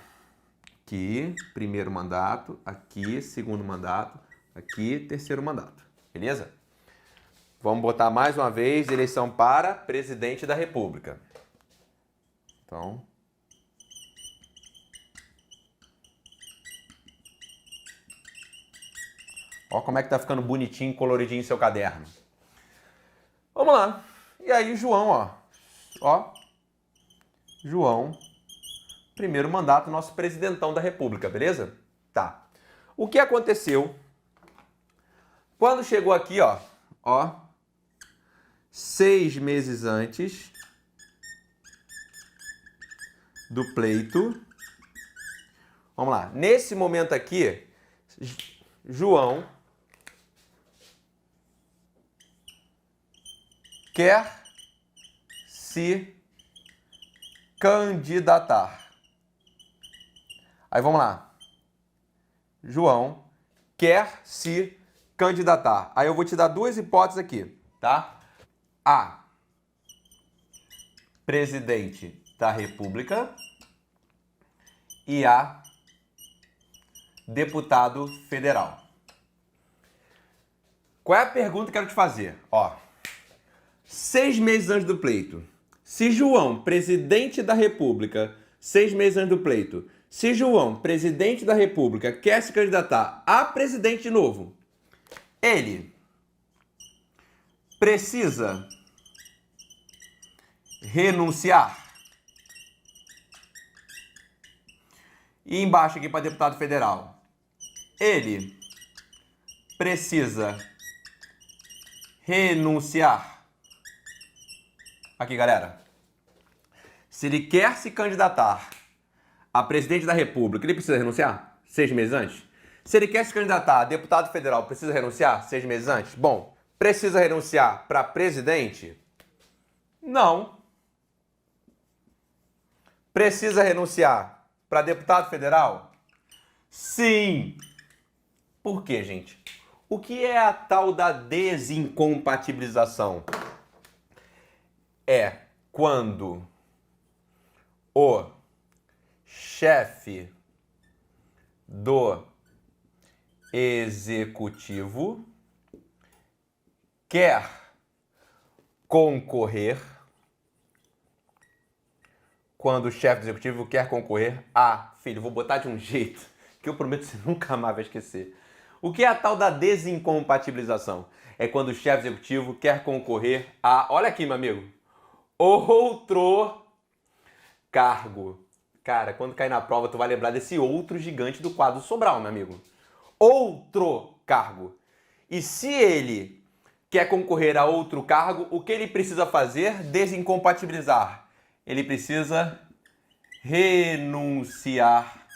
Aqui, primeiro mandato, aqui, segundo mandato, aqui, terceiro mandato. Beleza? Vamos botar mais uma vez eleição para presidente da República. Então, ó como é que tá ficando bonitinho, coloridinho seu caderno. Vamos lá. E aí, João, ó. João primeiro mandato, nosso presidentão da República, beleza? Tá. O que aconteceu quando chegou aqui, ó, 6 meses antes do pleito. Vamos lá. Nesse momento aqui, João quer se candidatar. Aí vamos lá. João quer se candidatar. Aí eu vou te dar duas hipóteses aqui, tá? A. Presidente da República. E A. Deputado federal. Qual é a pergunta que eu quero te fazer? 6 meses antes do pleito. Se João, presidente da República, 6 meses antes do pleito, se João, presidente da República, quer se candidatar a presidente de novo, ele precisa renunciar. E embaixo aqui para deputado federal, ele precisa renunciar. Aqui, galera. Se ele quer se candidatar a presidente da República, ele precisa renunciar 6 meses antes? Se ele quer se candidatar a deputado federal, precisa renunciar 6 meses antes? Bom, precisa renunciar para presidente? Não. Precisa renunciar para deputado federal? Sim. Por quê, gente? O que é a tal da desincompatibilização? É quando o chefe do executivo quer concorrer, quando o chefe do executivo quer concorrer a... Filho, vou botar de um jeito que eu prometo que você nunca mais vai esquecer. O que é a tal da desincompatibilização? É quando o chefe do executivo quer concorrer a... Olha aqui, meu amigo. Outro cargo. Cara, quando cair na prova, tu vai lembrar desse outro gigante do quadro Sobral, meu amigo. Outro cargo. E se ele quer concorrer a outro cargo, o que ele precisa fazer? Desincompatibilizar. Ele precisa renunciar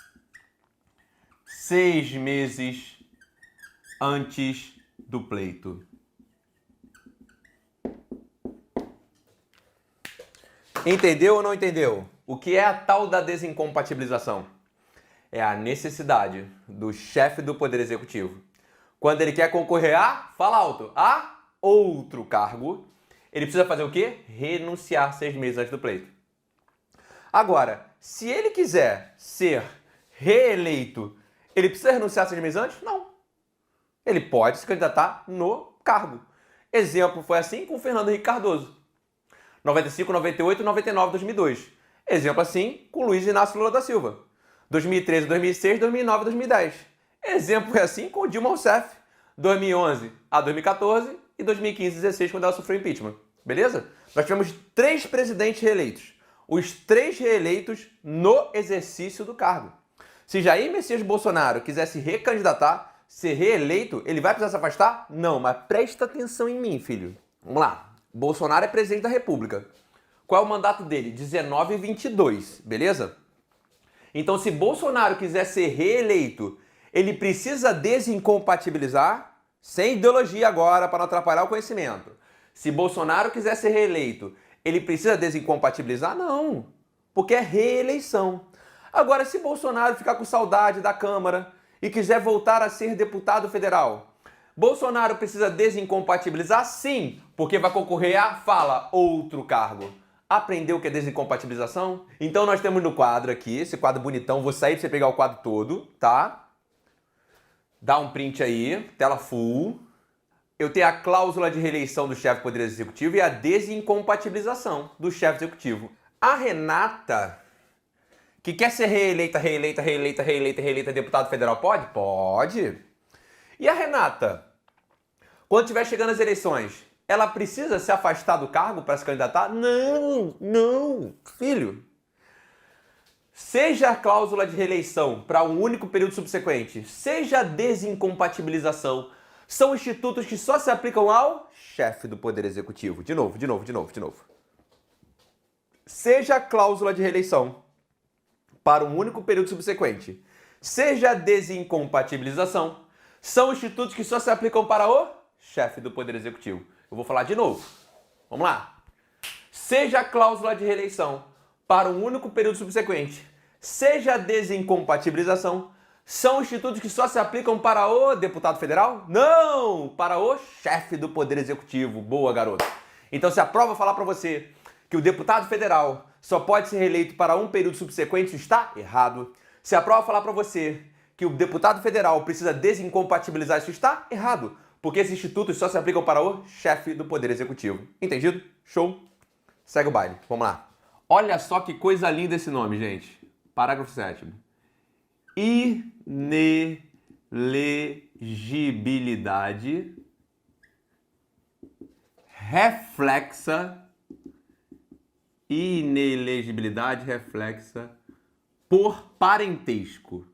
6 meses antes do pleito. Entendeu ou não entendeu? O que é a tal da desincompatibilização? É a necessidade do chefe do Poder Executivo, quando ele quer concorrer a, fala alto, a outro cargo, ele precisa fazer o quê? Renunciar 6 meses antes do pleito. Agora, se ele quiser ser reeleito, ele precisa renunciar 6 meses antes? Não. Ele pode se candidatar no cargo. Exemplo foi assim com o Fernando Henrique Cardoso. 95, 98, 99, 2002. Exemplo assim com Luiz Inácio Lula da Silva. 2013, 2006, 2009, 2010. Exemplo foi assim com Dilma Rousseff. 2011 a 2014 e 2015, 2016, quando ela sofreu impeachment. Beleza? Nós tivemos 3 presidentes reeleitos. Os 3 reeleitos no exercício do cargo. Se Jair Messias Bolsonaro quiser se recandidatar, ser reeleito, ele vai precisar se afastar? Não, mas presta atenção em mim, filho. Vamos lá. Bolsonaro é presidente da República. Qual é o mandato dele? 19 e 22, beleza? Então, se Bolsonaro quiser ser reeleito, ele precisa desincompatibilizar, sem ideologia agora, para não atrapalhar o conhecimento. Se Bolsonaro quiser ser reeleito, ele precisa desincompatibilizar? Não, porque é reeleição. Agora, se Bolsonaro ficar com saudade da Câmara e quiser voltar a ser deputado federal, Bolsonaro precisa desincompatibilizar? Sim, porque vai concorrer a, fala, outro cargo. Aprendeu o que é desincompatibilização? Então nós temos no quadro aqui, esse quadro bonitão, vou sair para você pegar o quadro todo, tá? Dá um print aí, tela full. Eu tenho a cláusula de reeleição do chefe do Poder Executivo e a desincompatibilização do chefe executivo. A Renata, que quer ser reeleita deputado federal, pode? Pode. E a Renata, quando estiver chegando as eleições, ela precisa se afastar do cargo para se candidatar? Não, não, filho. seja a cláusula de reeleição para um único período subsequente, seja a desincompatibilização, são institutos que só se aplicam ao chefe do Poder Executivo. De novo. Seja a cláusula de reeleição para um único período subsequente, seja a desincompatibilização, são institutos que só se aplicam para o chefe do Poder Executivo. Eu vou falar de novo. Vamos lá. Seja a cláusula de reeleição para um único período subsequente, seja a desincompatibilização, são institutos que só se aplicam para o deputado federal? Não! Para o chefe do Poder Executivo. Boa, garoto. Então, se a prova falar para você que o deputado federal só pode ser reeleito para um período subsequente, isso está errado. Se a prova falar para você que o deputado federal precisa desincompatibilizar, isso está errado. Porque esses institutos só se aplicam para o chefe do Poder Executivo. Entendido? Show? Segue o baile. Vamos lá. Olha só que coisa linda esse nome, gente. Parágrafo 7º. Inelegibilidade reflexa por parentesco.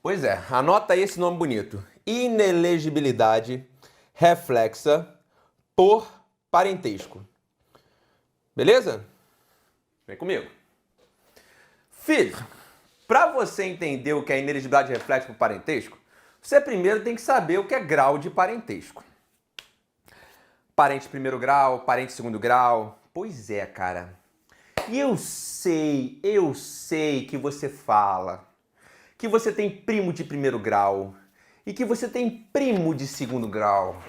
Pois é, anota aí esse nome bonito. Inelegibilidade reflexa por parentesco. Beleza? Vem comigo. Filho, para você entender o que é inelegibilidade reflexa por parentesco, você primeiro tem que saber o que é grau de parentesco. Parente de primeiro grau, parente de segundo grau. Pois é, cara. E eu sei que você fala que você tem primo de primeiro grau e que você tem primo de segundo grau.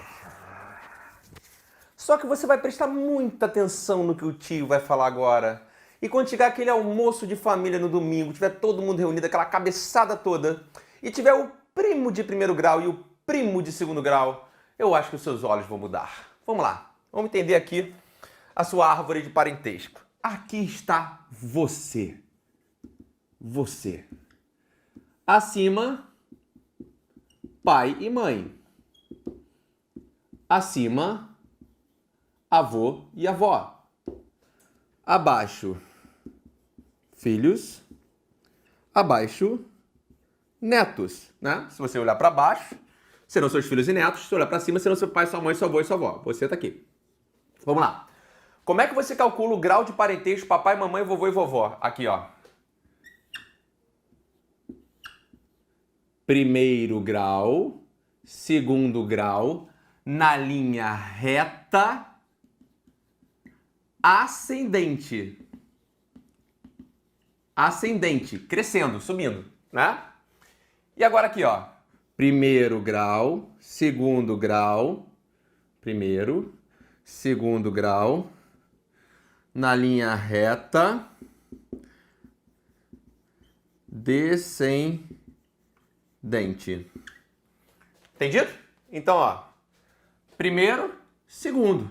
Só que você vai prestar muita atenção no que o tio vai falar agora. E quando chegar aquele almoço de família no domingo, tiver todo mundo reunido, aquela cabeçada toda, e tiver o primo de primeiro grau e o primo de segundo grau, eu acho que os seus olhos vão mudar. Vamos lá, vamos entender aqui a sua árvore de parentesco. Aqui está você. Você. Acima, pai e mãe. Acima, avô e avó. Abaixo, filhos. Abaixo, netos, né? Se você olhar para baixo, serão seus filhos e netos. Se olhar para cima, serão seu pai, sua mãe, seu avô e sua avó. Você tá aqui. Vamos lá. Como é que você calcula o grau de parentesco papai, mamãe, vovô e vovó? Aqui, ó. Primeiro grau, segundo grau, na linha reta ascendente. Ascendente, crescendo, subindo, né? E agora aqui, ó. Primeiro grau, segundo grau, primeiro, segundo grau, na linha reta descendente. Entendido? Então, ó, primeiro, segundo.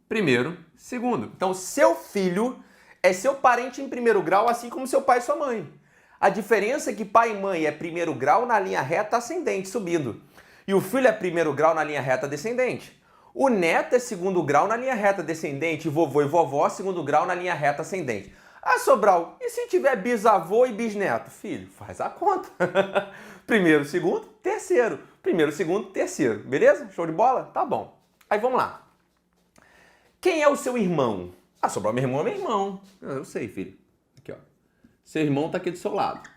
Primeiro, segundo. Então, seu filho é seu parente em primeiro grau, assim como seu pai e sua mãe. A diferença é que pai e mãe é primeiro grau na linha reta ascendente, subindo. E o filho é primeiro grau na linha reta descendente. O neto é segundo grau na linha reta descendente, e vovô e vovó segundo grau na linha reta ascendente. Ah, Sobral, e se tiver bisavô e bisneto? Filho, faz a conta. Primeiro, segundo, terceiro. Primeiro, segundo, terceiro. Beleza? Show de bola? Tá bom. Aí vamos lá. Quem é o seu irmão? Ah, Sobral, meu irmão é meu irmão. Eu sei, filho. Aqui, ó. Seu irmão tá aqui do seu lado.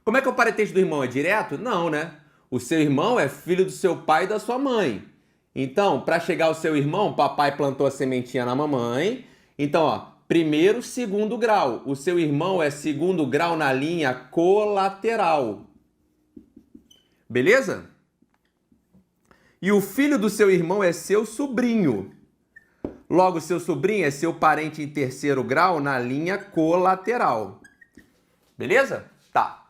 Como é que é o parentesco do irmão? É direto? Não, né? O seu irmão é filho do seu pai e da sua mãe. Então, para chegar ao seu irmão, papai plantou a sementinha na mamãe. Então, ó, primeiro, segundo grau. O seu irmão é segundo grau na linha colateral. Beleza? E o filho do seu irmão é seu sobrinho. Logo, seu sobrinho é seu parente em terceiro grau na linha colateral. Beleza? Tá.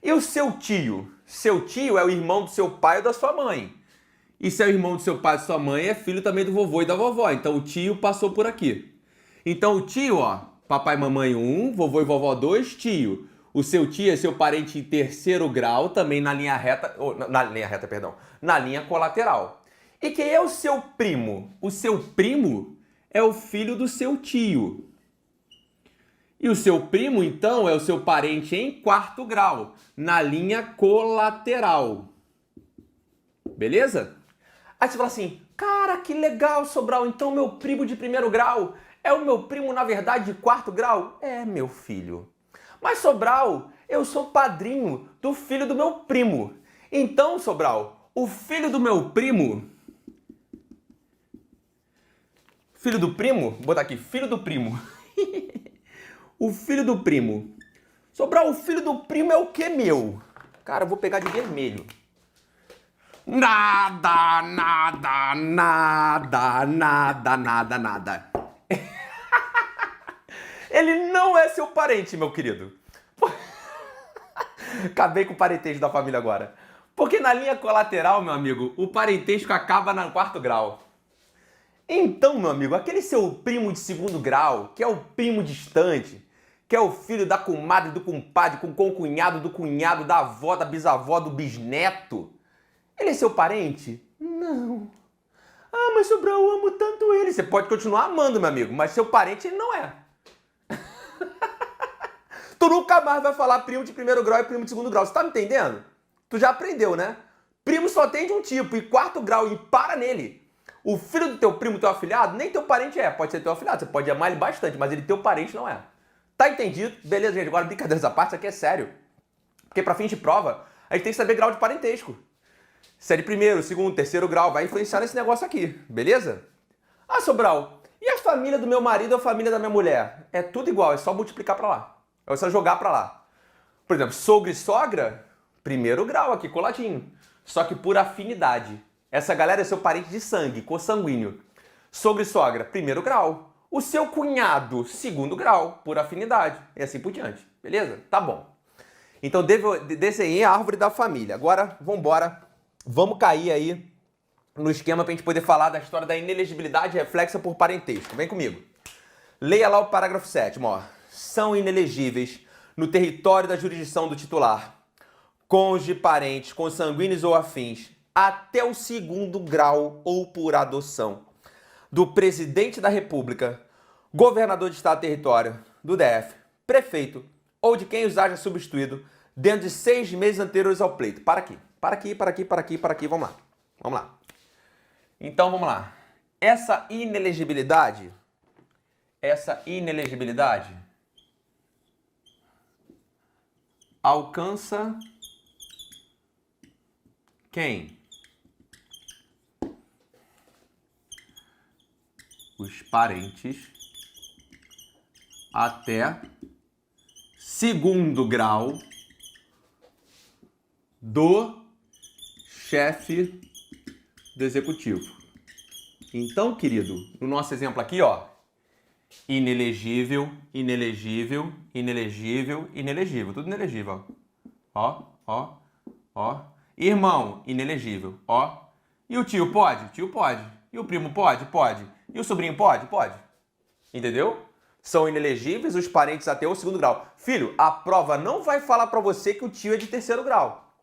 E o seu tio? Seu tio é o irmão do seu pai ou da sua mãe. E se é o irmão do seu pai e da sua mãe, é filho também do vovô e da vovó. Então, o tio passou por aqui. Então, o tio, ó, papai e mamãe 1, vovô e vovó 2, tio. O seu tio é seu parente em terceiro grau, também na linha reta, na linha colateral. E quem é o seu primo? O seu primo é o filho do seu tio. E o seu primo, então, é o seu parente em quarto grau, na linha colateral. Beleza? Aí você fala assim, cara, que legal, Sobral, então meu primo de primeiro grau é o meu primo, na verdade, de quarto grau? É, meu filho. Mas, Sobral, eu sou padrinho do filho do meu primo. Então, Sobral, o filho do meu primo... Filho do primo? Vou botar aqui, filho do primo. O filho do primo. Sobral, o filho do primo é o que, meu? Cara, eu vou pegar de vermelho. Nada, nada, nada, nada, nada, nada. Ele não é seu parente, meu querido. Acabei com o parentesco da família agora. Porque na linha colateral, meu amigo, o parentesco acaba no quarto grau. Então, meu amigo, aquele seu primo de segundo grau, que é o primo distante, que é o filho da comadre, do compadre, com o concunhado, do cunhado, da avó, da bisavó, do bisneto, ele é seu parente? Não. Ah, mas Sobral, eu amo tanto ele. Você pode continuar amando, meu amigo, mas seu parente ele não é. Tu nunca mais vai falar primo de primeiro grau e primo de segundo grau. Você tá me entendendo? Tu já aprendeu, né? Primo só tem de um tipo, e quarto grau, e para nele. O filho do teu primo, teu afilhado, nem teu parente é. Pode ser teu afilhado, você pode amar ele bastante, mas ele teu parente não é. Tá entendido? Beleza, gente. Agora, brincadeiras à parte, isso aqui é sério. Porque pra fim de prova, a gente tem que saber grau de parentesco. Se é de primeiro, segundo, terceiro grau, vai influenciar nesse negócio aqui, beleza? Ah, Sobral, e a família do meu marido ou a família da minha mulher? É tudo igual, é só multiplicar pra lá. É só jogar pra lá. Por exemplo, sogro e sogra, primeiro grau aqui, coladinho. Só que por afinidade. Essa galera é seu parente de sangue, consanguíneo. Sogro e sogra, primeiro grau. O seu cunhado, segundo grau, por afinidade. E assim por diante, beleza? Tá bom. Então desenhei a árvore da família. Agora, vambora. Vamos cair aí no esquema pra gente poder falar da história da inelegibilidade reflexa por parentesco. Vem comigo. Leia lá o parágrafo 7º, ó. São inelegíveis no território da jurisdição do titular, cônjuge, parentes, consanguíneos ou afins, até o segundo grau ou por adoção, do presidente da República, governador de estado e território, do DF, prefeito ou de quem os haja substituído dentro de 6 meses anteriores ao pleito. Para aqui, para aqui, para aqui, para aqui, para aqui, vamos lá. Vamos lá. Então, vamos lá. Essa inelegibilidade alcança quem? Os parentes até segundo grau do chefe do executivo. Então, querido, no nosso exemplo aqui, ó, inelegível, inelegível, inelegível, inelegível, tudo inelegível, ó, ó, ó. Irmão, inelegível, ó. E o tio pode? Tio pode. E o primo pode? Pode. E o sobrinho pode? Pode. Entendeu? São inelegíveis os parentes até o segundo grau. Filho, a prova não vai falar pra você que o tio é de terceiro grau.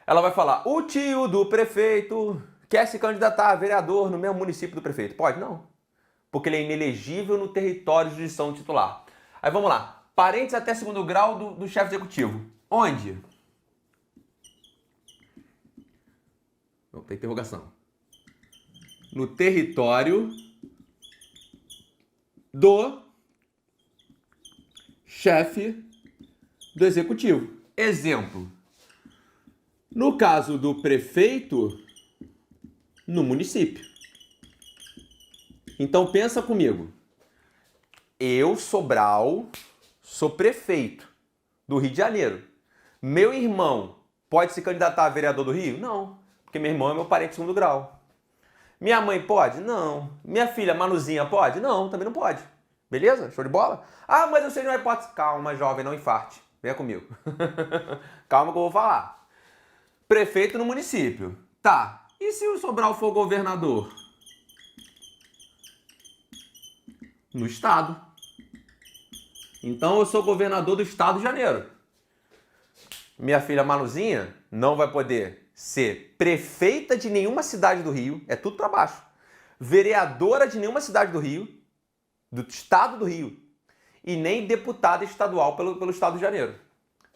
Ela vai falar, o tio do prefeito quer se candidatar a vereador no mesmo município do prefeito. Pode? Não. Porque ele é inelegível no território de jurisdição titular. Aí vamos lá. Parentes até segundo grau do chefe executivo. Onde? Não, tem interrogação. No território do chefe do executivo. Exemplo. No caso do prefeito, no município. Então pensa comigo. Eu, Sobral, sou prefeito do Rio de Janeiro. Meu irmão pode se candidatar a vereador do Rio? Não, porque meu irmão é meu parente de segundo grau. Minha mãe pode? Não. Minha filha Manuzinha pode? Não, também não pode. Beleza? Show de bola? Ah, mas eu sei de uma hipótese. Calma, jovem, não infarte. Venha comigo. Calma que eu vou falar. Prefeito no município. Tá. E se o Sobral for governador? No estado. Então eu sou governador do estado de Janeiro. Minha filha Manuzinha não vai poder ser prefeita de nenhuma cidade do Rio. É tudo para baixo. vereadora de nenhuma cidade do Rio, do estado do Rio, e nem deputada estadual pelo estado do Rio de Janeiro.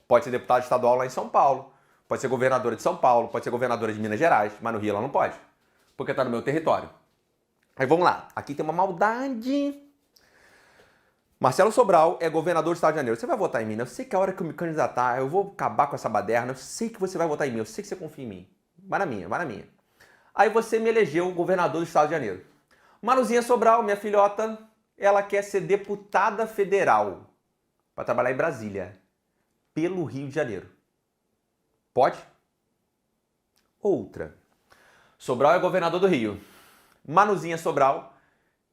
Pode ser deputada estadual lá em São Paulo, pode ser governadora de São Paulo, pode ser governadora de Minas Gerais, mas no Rio ela não pode, porque está no meu território. Aí vamos lá, aqui tem uma maldade. Marcelo Sobral é governador do estado de Janeiro. Você vai votar em mim, né? Eu sei que a hora que eu me candidatar, eu vou acabar com essa baderna, eu sei que você vai votar em mim, eu sei que você confia em mim. Vai na minha, vai na minha. Aí você me elegeu governador do estado de Janeiro. Manuzinha Sobral, minha filhota, ela quer ser deputada federal para trabalhar em Brasília, pelo Rio de Janeiro. Pode? Outra. Sobral é governador do Rio. Manuzinha Sobral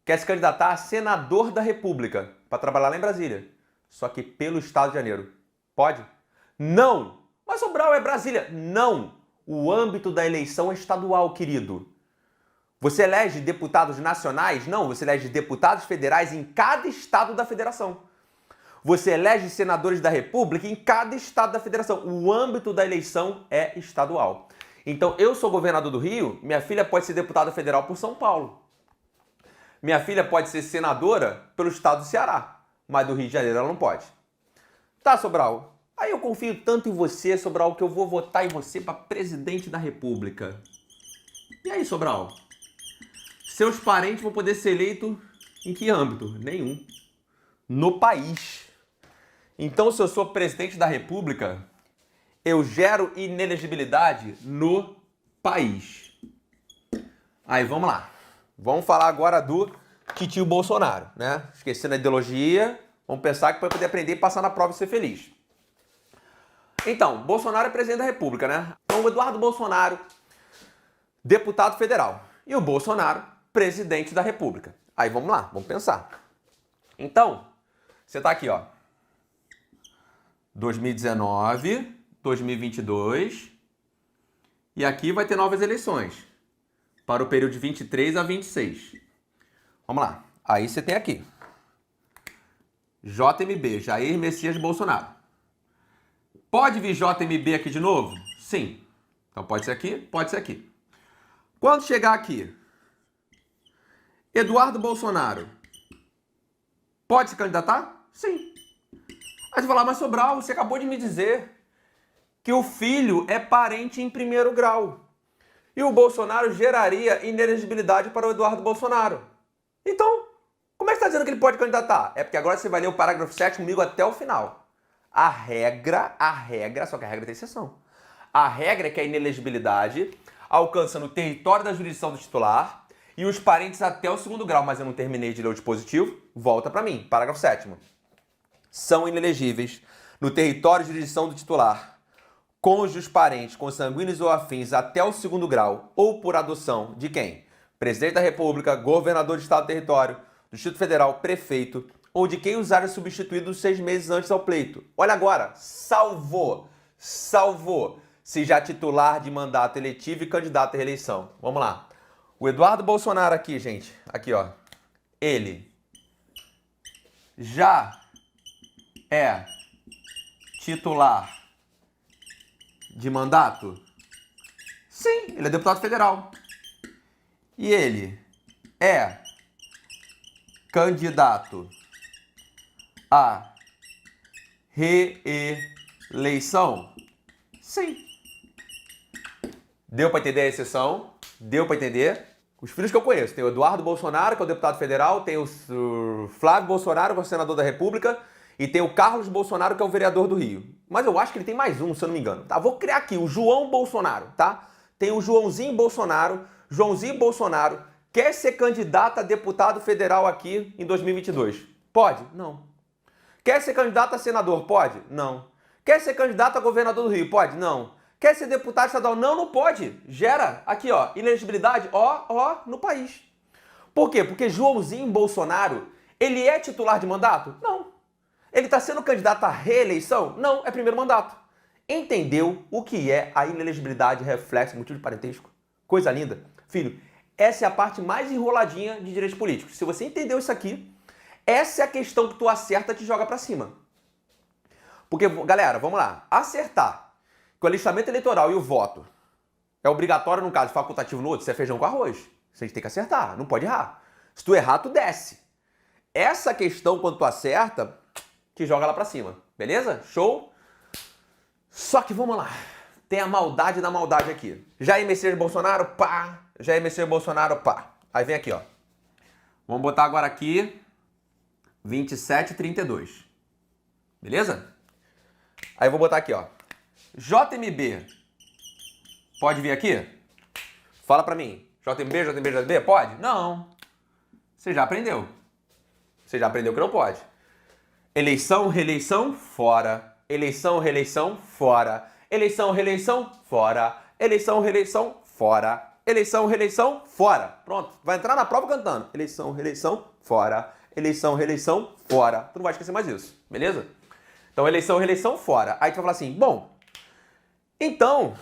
quer se candidatar a senador da República para trabalhar lá em Brasília, só que pelo estado de Janeiro. Pode? Não! Mas Sobral é Brasília. Não! O âmbito da eleição é estadual, querido. Você elege deputados nacionais? Não, você elege deputados federais em cada estado da federação. Você elege senadores da República em cada estado da federação. O âmbito da eleição é estadual. Então, eu sou governador do Rio, minha filha pode ser deputada federal por São Paulo. Minha filha pode ser senadora pelo estado do Ceará, mas do Rio de Janeiro ela não pode. Tá, Sobral? Aí eu confio tanto em você, Sobral, que eu vou votar em você para presidente da República. E aí, Sobral? Seus parentes vão poder ser eleitos em que âmbito? Nenhum. No país. Então, se eu sou presidente da República, eu gero inelegibilidade no país. Aí, vamos lá. Vamos falar agora do titio Bolsonaro, né? Esquecendo a ideologia, vamos pensar que para poder aprender e passar na prova e ser feliz. Então, Bolsonaro é presidente da República, né? Então, o Eduardo Bolsonaro, deputado federal. E o Bolsonaro, presidente da República. Aí, vamos lá, vamos pensar. Então, você tá aqui, ó. 2019, 2022. E aqui vai ter novas eleições. Para o período de 23 a 26. Vamos lá. Aí você tem aqui. JMB, Jair Messias Bolsonaro. Pode vir JMB aqui de novo? Sim. Então pode ser aqui, pode ser aqui. Quando chegar aqui, Eduardo Bolsonaro pode se candidatar? Sim. Aí você fala, mas Sobral, você acabou de me dizer que o filho é parente em primeiro grau. E o Bolsonaro geraria inelegibilidade para o Eduardo Bolsonaro. Então, como é que está dizendo que ele pode candidatar? É porque agora você vai ler o parágrafo 7 comigo até o final. A regra, só que a regra tem exceção. A regra é que a inelegibilidade alcança no território da jurisdição do titular e os parentes até o segundo grau, mas eu não terminei de ler o dispositivo, volta para mim. Parágrafo 7º. São inelegíveis no território de jurisdição do titular cônjuges, parentes, consanguíneos ou afins até o segundo grau ou por adoção de quem? Presidente da República, governador de estado e território, do Distrito Federal, prefeito ou de quem usar substituído 6 meses antes ao pleito. Olha agora, salvou, se já titular de mandato eletivo e candidato à reeleição. Vamos lá. O Eduardo Bolsonaro aqui, gente, aqui ó, ele já é titular de mandato? Sim, ele é deputado federal. E ele é candidato à reeleição? Sim. Deu para entender a exceção? Deu para entender? Os filhos que eu conheço. Tem o Eduardo Bolsonaro, que é o deputado federal, tem o Flávio Bolsonaro, que é o senador da República, e tem o Carlos Bolsonaro, que é o vereador do Rio. Mas eu acho que ele tem mais um, se eu não me engano. Tá? Vou criar aqui o João Bolsonaro, tá? Tem o Joãozinho Bolsonaro. Joãozinho Bolsonaro quer ser candidato a deputado federal aqui em 2022. Pode? Não. Quer ser candidato a senador? Pode? Não. Quer ser candidato a governador do Rio? Pode? Não. Quer ser deputado estadual? Não, não pode. Gera aqui, ó, inelegibilidade, no país. Por quê? Porque Joãozinho Bolsonaro, ele é titular de mandato? Não. Ele está sendo candidato à reeleição? Não, é primeiro mandato. Entendeu o que é a inelegibilidade, reflexo, motivo de parentesco? Coisa linda. Filho, essa é a parte mais enroladinha de direitos políticos. Se você entendeu isso aqui, essa é a questão que tu acerta e te joga pra cima. Porque, galera, vamos lá. Acertar que o alistamento eleitoral e o voto é obrigatório num caso, facultativo no outro, isso é feijão com arroz. Você tem que acertar, não pode errar. Se tu errar, tu desce. Essa questão, quando tu acerta, te joga lá pra cima. Beleza? Show? Só que vamos lá. Tem a maldade da maldade aqui. Jair Messias Bolsonaro, pá. Jair Messias Bolsonaro, pá. Aí vem aqui, ó. Vamos botar agora aqui 27,32. Beleza? Aí eu vou botar aqui, ó. JMB. Pode vir aqui? Fala pra mim. JMB? Pode? Não. Você já aprendeu. Você já aprendeu que não pode. Eleição, reeleição, fora. Eleição, reeleição, fora. Eleição, reeleição, fora. Eleição, reeleição, fora. Eleição, reeleição, fora. Pronto. Vai entrar na prova cantando. Eleição, reeleição, fora. Eleição, reeleição, fora. Tu não vai esquecer mais isso. Beleza? Então, eleição, reeleição, fora. Aí tu vai falar assim, bom, então,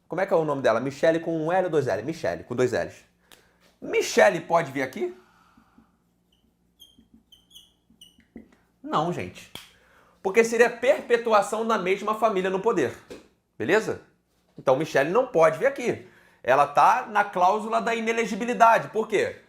como é que é o nome dela? Michele com um L ou dois L? Michele, com dois L's. Michele pode vir aqui? Não, gente. Porque seria perpetuação da mesma família no poder. Beleza? Então, Michele não pode vir aqui. Ela tá na cláusula da inelegibilidade. Por quê?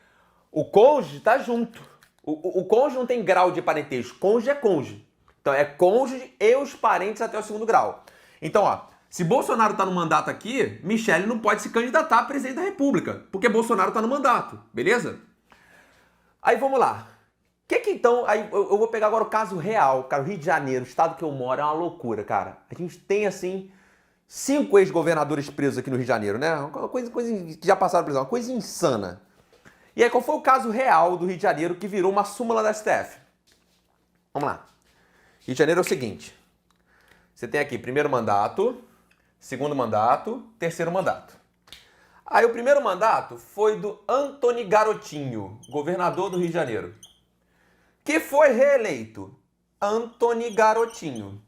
O cônjuge tá junto. O cônjuge não tem grau de parentesco. Cônjuge é cônjuge. Então, é cônjuge e os parentes até o segundo grau. Então, ó, se Bolsonaro tá no mandato aqui, Michele não pode se candidatar a presidente da República, porque Bolsonaro tá no mandato. Beleza? Aí, vamos lá. Então, aí eu vou pegar agora o caso real, cara, o Rio de Janeiro, o estado que eu moro, é uma loucura, cara. A gente tem, assim, 5 ex-governadores presos aqui no Rio de Janeiro, né? Uma coisa que já passaram por prisão, uma coisa insana. E aí, qual foi o caso real do Rio de Janeiro que virou uma súmula da STF? Vamos lá. Rio de Janeiro é o seguinte. Você tem aqui primeiro mandato, segundo mandato, terceiro mandato. Aí o primeiro mandato foi do Antony Garotinho, governador do Rio de Janeiro. Que foi reeleito. Antony Garotinho.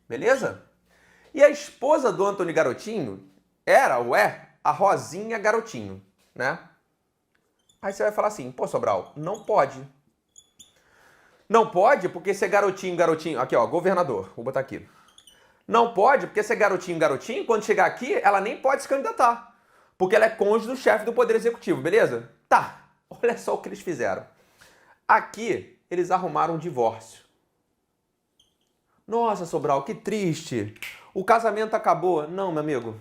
Beleza? E a esposa do Antony Garotinho era, a Rosinha Garotinho, né? Aí você vai falar assim, pô, Sobral, não pode. Não pode porque ser garotinho, aqui ó, governador, vou botar aqui. Não pode porque ser garotinho, quando chegar aqui, ela nem pode se candidatar. Porque ela é cônjuge do chefe do Poder Executivo, beleza? Tá, olha só o que eles fizeram. Aqui, eles arrumaram um divórcio. Nossa, Sobral, que triste. O casamento acabou. Não, meu amigo.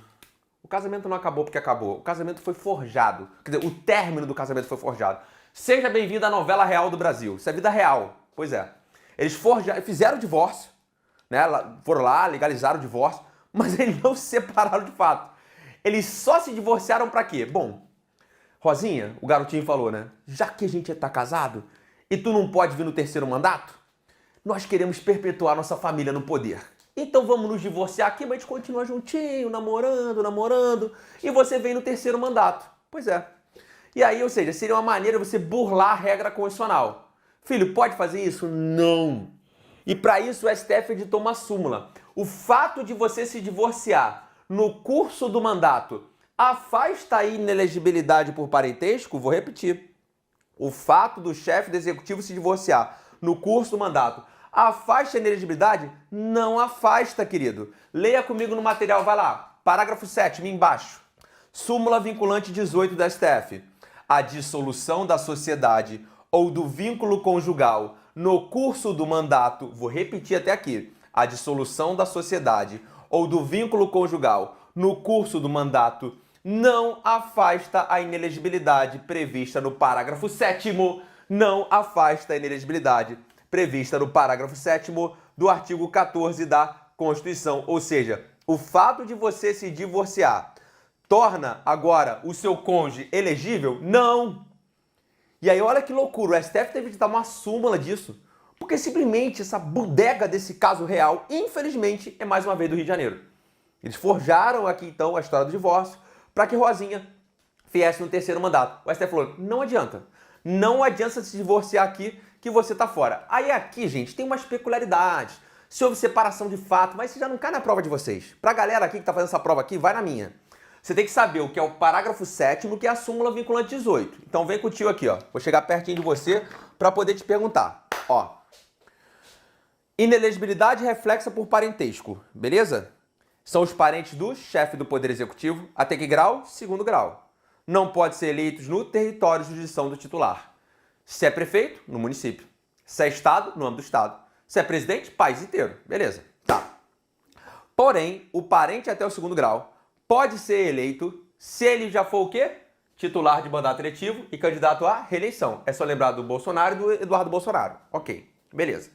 O casamento não acabou porque acabou. O casamento foi forjado. Quer dizer, o término do casamento foi forjado. Seja bem-vindo à novela real do Brasil. Isso é vida real. Pois é. Eles fizeram o divórcio, né? Foram lá, legalizaram o divórcio, mas eles não se separaram de fato. Eles só se divorciaram pra quê? Bom, Rosinha, o garotinho falou, né? Já que a gente tá casado e tu não pode vir no terceiro mandato, nós queremos perpetuar nossa família no poder. Então vamos nos divorciar aqui, mas a gente continua juntinho, namorando, e você vem no terceiro mandato. Pois é. E aí, ou seja, seria uma maneira de você burlar a regra constitucional. Filho, pode fazer isso? Não. E para isso o STF editou uma súmula. O fato de você se divorciar no curso do mandato afasta a inelegibilidade por parentesco? Vou repetir. O fato do chefe do executivo se divorciar no curso do mandato afasta a inelegibilidade? Não afasta, querido. Leia comigo no material, vai lá. Parágrafo 7º, embaixo. Súmula vinculante 18 da STF. A dissolução da sociedade ou do vínculo conjugal no curso do mandato, vou repetir até aqui, a dissolução da sociedade ou do vínculo conjugal no curso do mandato não afasta a inelegibilidade prevista no parágrafo 7º, não afasta a inelegibilidade prevista no parágrafo 7º do artigo 14 da Constituição. Ou seja, o fato de você se divorciar torna agora o seu cônjuge elegível? Não! E aí olha que loucura, o STF teve que dar uma súmula disso, porque simplesmente essa bodega desse caso real, infelizmente, é mais uma vez do Rio de Janeiro. Eles forjaram aqui então a história do divórcio para que Rosinha viesse no terceiro mandato. O STF falou, não adianta. Não adianta se divorciar aqui que você tá fora. Aí aqui, gente, tem umas peculiaridades. Se houve separação de fato, mas isso já não cai na prova de vocês. Pra galera aqui que tá fazendo essa prova aqui, vai na minha. Você tem que saber o que é o parágrafo 7º, que é a súmula vinculante 18. Então vem com o tio aqui, ó. Vou chegar pertinho de você para poder te perguntar. Ó. Inelegibilidade reflexa por parentesco, beleza? São os parentes do chefe do Poder Executivo. Até que grau? Segundo grau. não pode ser eleitos no território de jurisdição do titular. Se é prefeito, no município. Se é estado, no âmbito do estado. Se é presidente, país inteiro. Beleza. Tá. Porém, o parente até o segundo grau pode ser eleito se ele já for o quê? Titular de mandato eletivo e candidato à reeleição. É só lembrar do Bolsonaro e do Eduardo Bolsonaro. Ok, beleza.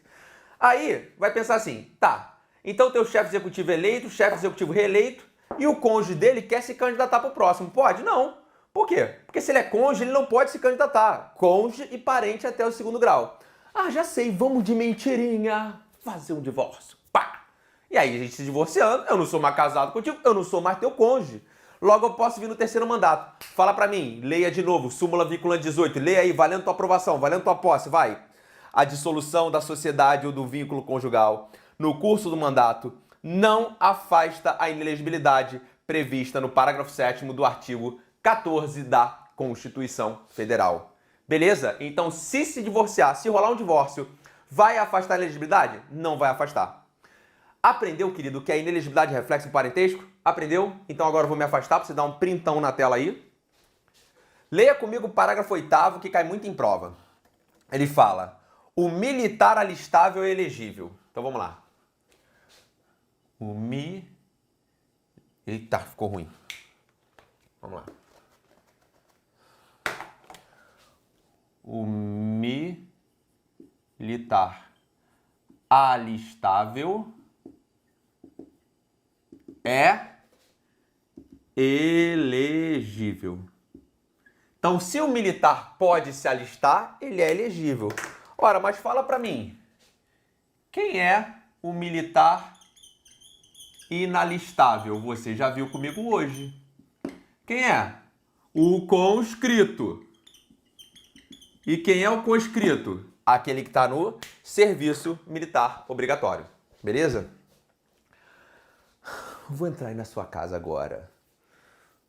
Aí, vai pensar assim, tá, então tem o chefe executivo eleito, chefe executivo reeleito, e o cônjuge dele quer se candidatar para o próximo. Pode? Não. Por quê? Porque se ele é cônjuge, ele não pode se candidatar. Cônjuge e parente até o segundo grau. Ah, já sei, vamos de mentirinha fazer um divórcio. Pá! E aí, a gente se divorciando, eu não sou mais casado contigo, eu não sou mais teu cônjuge. Logo, eu posso vir no terceiro mandato. Fala pra mim, leia de novo, súmula vinculante 18. Leia aí, valendo tua aprovação, valendo tua posse, vai. A dissolução da sociedade ou do vínculo conjugal no curso do mandato não afasta a inelegibilidade prevista no parágrafo 7º do artigo 14 da Constituição Federal. Beleza? Então, se divorciar, se rolar um divórcio, vai afastar a inelegibilidade? Não vai afastar. Aprendeu, querido, que a inelegibilidade é reflexo do parentesco? Aprendeu? Então agora eu vou me afastar para você dar um printão na tela aí. Leia comigo o parágrafo 8º, que cai muito em prova. Ele fala, o militar alistável é elegível. Então vamos lá. Eita, ficou ruim. Vamos lá. O militar alistável é elegível. Então, se o militar pode se alistar, ele é elegível. Ora, mas fala pra mim, quem é o militar inalistável? Você já viu comigo hoje. Quem é? O conscrito. E quem é o conscrito? Aquele que está no serviço militar obrigatório. Beleza? Vou entrar aí na sua casa agora.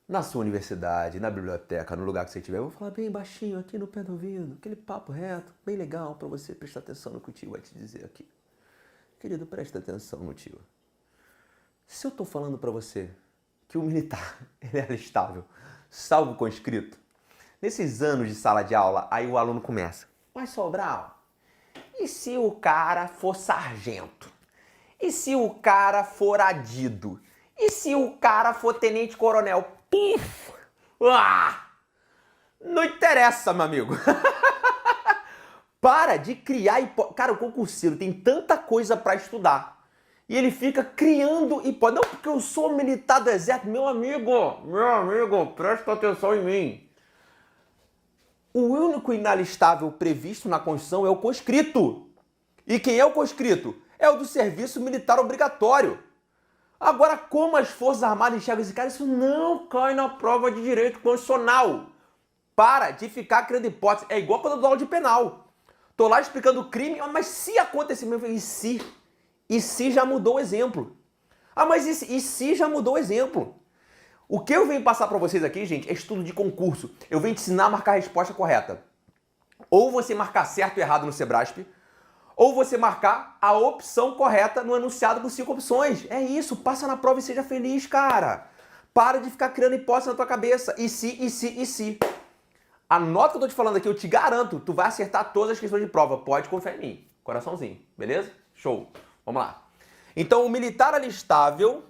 Na sua universidade, na biblioteca, no lugar que você estiver. Eu vou falar bem baixinho aqui no pé do ouvido. Aquele papo reto, bem legal para você prestar atenção no que o tio vai te dizer aqui. Querido, presta atenção no tio. Se eu tô falando para você que o militar ele é alistável, salvo o conscrito, nesses anos de sala de aula, aí o aluno começa. Mas Sobral, e se o cara for sargento? E se o cara for adido? E se o cara for tenente-coronel? Puf! Ah! Não interessa, meu amigo. Para de criar hipótese. Cara, o concurseiro tem tanta coisa para estudar. E ele fica criando hipótese. Não, porque eu sou militar do exército. Meu amigo, presta atenção em mim. O único inalistável previsto na Constituição é o conscrito. E quem é o conscrito? É o do serviço militar obrigatório. Agora, como as Forças Armadas enxergam esse cara, isso não cai na prova de direito constitucional. Para de ficar criando hipótese. É igual quando eu dou aula de penal. Tô lá explicando o crime, mas se acontecer mesmo, e se? E se já mudou o exemplo? Ah, mas e se já mudou o exemplo? O que eu venho passar para vocês aqui, gente, é estudo de concurso. Eu venho te ensinar a marcar a resposta correta. Ou você marcar certo ou errado no Sebrasp, ou você marcar a opção correta no enunciado com 5 opções. É isso, passa na prova e seja feliz, cara. Para de ficar criando hipótese na tua cabeça. E se? Anota o que eu tô te falando aqui, eu te garanto, tu vai acertar todas as questões de prova. Pode confiar em mim. Coraçãozinho, beleza? Show. Vamos lá. Então, o militar alistável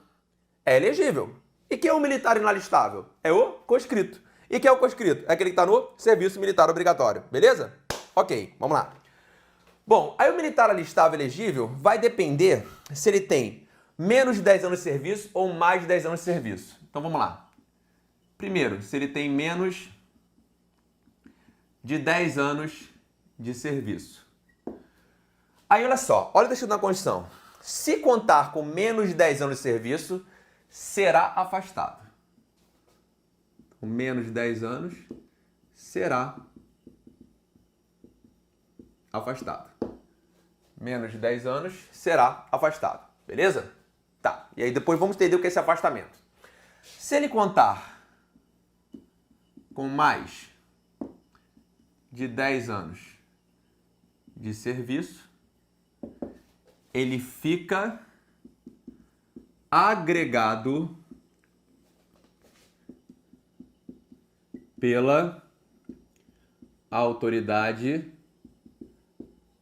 é elegível. E quem é o militar inalistável? É o conscrito. E quem é o conscrito? É aquele que está no serviço militar obrigatório. Beleza? Ok, vamos lá. Bom, aí o militar alistável elegível vai depender se ele tem menos de 10 anos de serviço ou mais de 10 anos de serviço. Então vamos lá. Primeiro, se ele tem menos de 10 anos de serviço. Aí olha só, olha o texto na Constituição. Se contar com menos de 10 anos de serviço, será afastado. Com menos de 10 anos, será afastado. Menos de 10 anos, será afastado. Beleza? Tá. E aí depois vamos entender o que é esse afastamento. Se ele contar com mais de 10 anos de serviço, ele fica agregado pela autoridade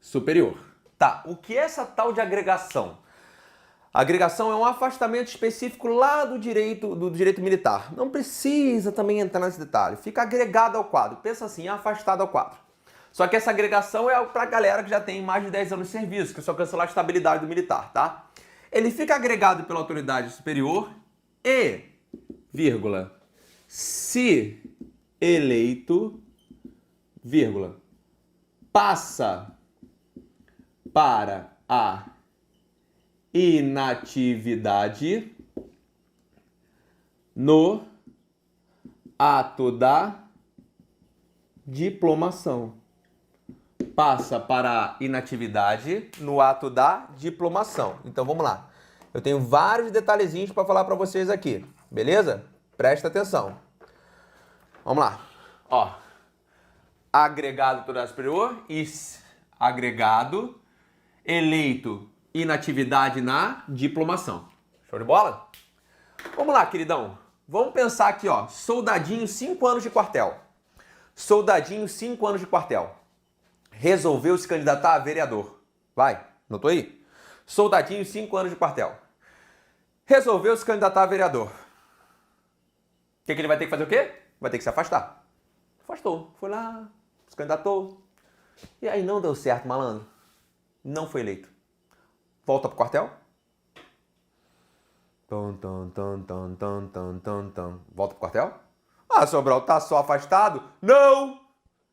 superior. Tá, o que é essa tal de agregação? A agregação é um afastamento específico lá do direito militar. Não precisa também entrar nesse detalhe. Fica agregado ao quadro. Pensa assim, afastado ao quadro. Só que essa agregação é para a galera que já tem mais de 10 anos de serviço, que só alcança lá a estabilidade do militar, tá? Ele fica agregado pela autoridade superior e, vírgula, se eleito, vírgula, passa para a inatividade no ato da diplomação. Passa para a inatividade no ato da diplomação. Então vamos lá. Eu tenho vários detalhezinhos para falar para vocês aqui, beleza? Presta atenção. Vamos lá. Ó, agregado autoridade superior, agregado, eleito, inatividade na diplomação. Show de bola? Vamos lá, queridão. Vamos pensar aqui, ó. Soldadinho, 5 anos de quartel. Soldadinho, 5 anos de quartel. Resolveu se candidatar a vereador. Vai, notou aí? Soldadinho, 5 anos de quartel. Resolveu se candidatar a vereador. O que ele vai ter que fazer o quê? Vai ter que se afastar. Afastou. Foi lá, se candidatou. E aí não deu certo, malandro. Não foi eleito. Volta pro quartel. Volta pro quartel. Ah, Sobral, tá só afastado? Não!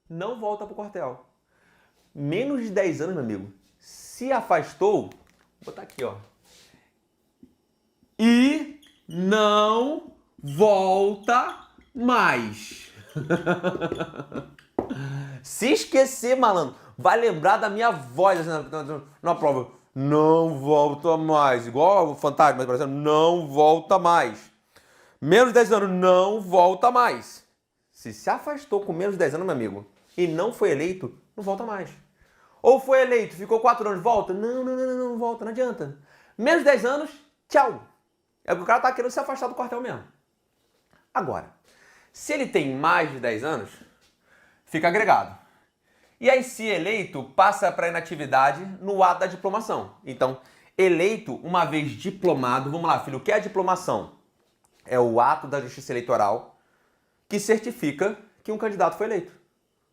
Não volta pro quartel. Menos de 10 anos, meu amigo. Se afastou, vou botar aqui, ó. E não volta mais. Se esquecer, malandro, vai lembrar da minha voz assim, na prova. Não volta mais. Igual o fantasma, por exemplo, não volta mais. Menos de 10 anos, não volta mais. Se afastou com menos de 10 anos, meu amigo, e não foi eleito, não volta mais. Ou foi eleito, ficou 4 anos, volta? Não volta, não adianta. Menos de 10 anos, tchau. É porque o cara tá querendo se afastar do quartel mesmo. Agora, se ele tem mais de 10 anos, fica agregado. E aí, se eleito, passa para inatividade no ato da diplomação. Então, eleito, uma vez diplomado, vamos lá, filho, o que é a diplomação? É o ato da justiça eleitoral que certifica que um candidato foi eleito.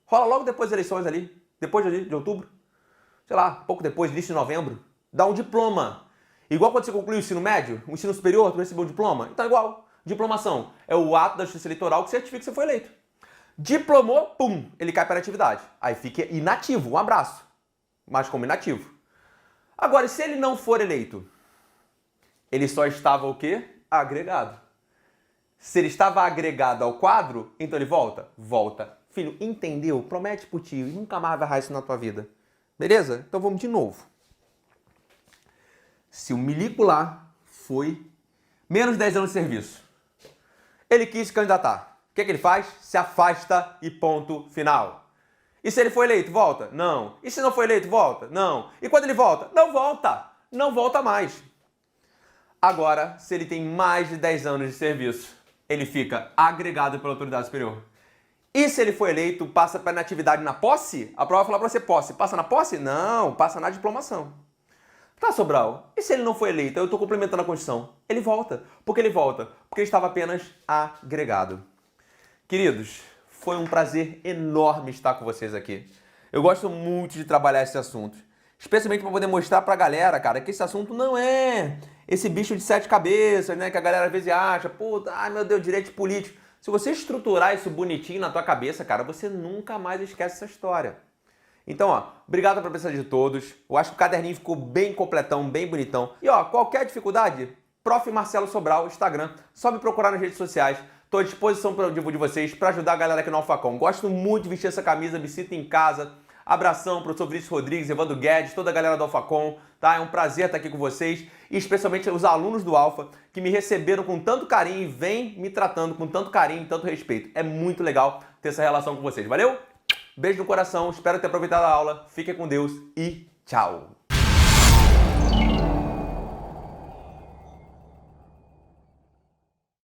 Rola logo depois das eleições ali, depois de outubro, sei lá, pouco depois, início de novembro, dá um diploma. Igual quando você conclui o ensino médio, o ensino superior, tu recebeu um diploma? Então é igual. Diplomação é o ato da justiça eleitoral que certifica que você foi eleito. Diplomou, pum, ele cai para a atividade. Aí fica inativo, um abraço. Mas como inativo. Agora, se ele não for eleito, ele só estava o quê? Agregado. Se ele estava agregado ao quadro, então ele volta? Volta. Filho, entendeu? Promete pro tio e nunca mais vai errar isso na tua vida. Beleza? Então vamos de novo. Se o milico lá foi menos de 10 anos de serviço, ele quis se candidatar. O que ele faz? Se afasta e ponto final. E se ele foi eleito, volta? Não. E se não foi eleito, volta? Não. E quando ele volta? Não volta. Não volta mais. Agora, se ele tem mais de 10 anos de serviço, ele fica agregado pela autoridade superior. E se ele foi eleito, passa para inatividade na posse? A prova vai falar para você posse. Passa na posse? Não, passa na diplomação. Tá, Sobral, e se ele não foi eleito? Eu estou complementando a Constituição. Ele volta. Por que ele volta? Porque ele estava apenas agregado. Queridos, foi um prazer enorme estar com vocês aqui. Eu gosto muito de trabalhar esse assunto. Especialmente para poder mostrar para a galera, cara, que esse assunto não é esse bicho de 7 cabeças, né? Que a galera às vezes acha, puta, ai meu Deus, direito político. Se você estruturar isso bonitinho na tua cabeça, cara, você nunca mais esquece essa história. Então, ó, obrigado pela presença de todos. Eu acho que o caderninho ficou bem completão, bem bonitão. E, ó, qualquer dificuldade, Prof. Marcelo Sobral, Instagram, só me procurar nas redes sociais. Estou à disposição de vocês para ajudar a galera aqui no Alfacom. Gosto muito de vestir essa camisa, me sinto em casa. Abração, professor Vinícius Rodrigues, Evandro Guedes, toda a galera do Alfacom, tá? É um prazer estar aqui com vocês e especialmente os alunos do Alfa que me receberam com tanto carinho e vêm me tratando com tanto carinho e tanto respeito. É muito legal ter essa relação com vocês. Valeu? Beijo no coração, espero ter aproveitado a aula. Fiquem com Deus e tchau!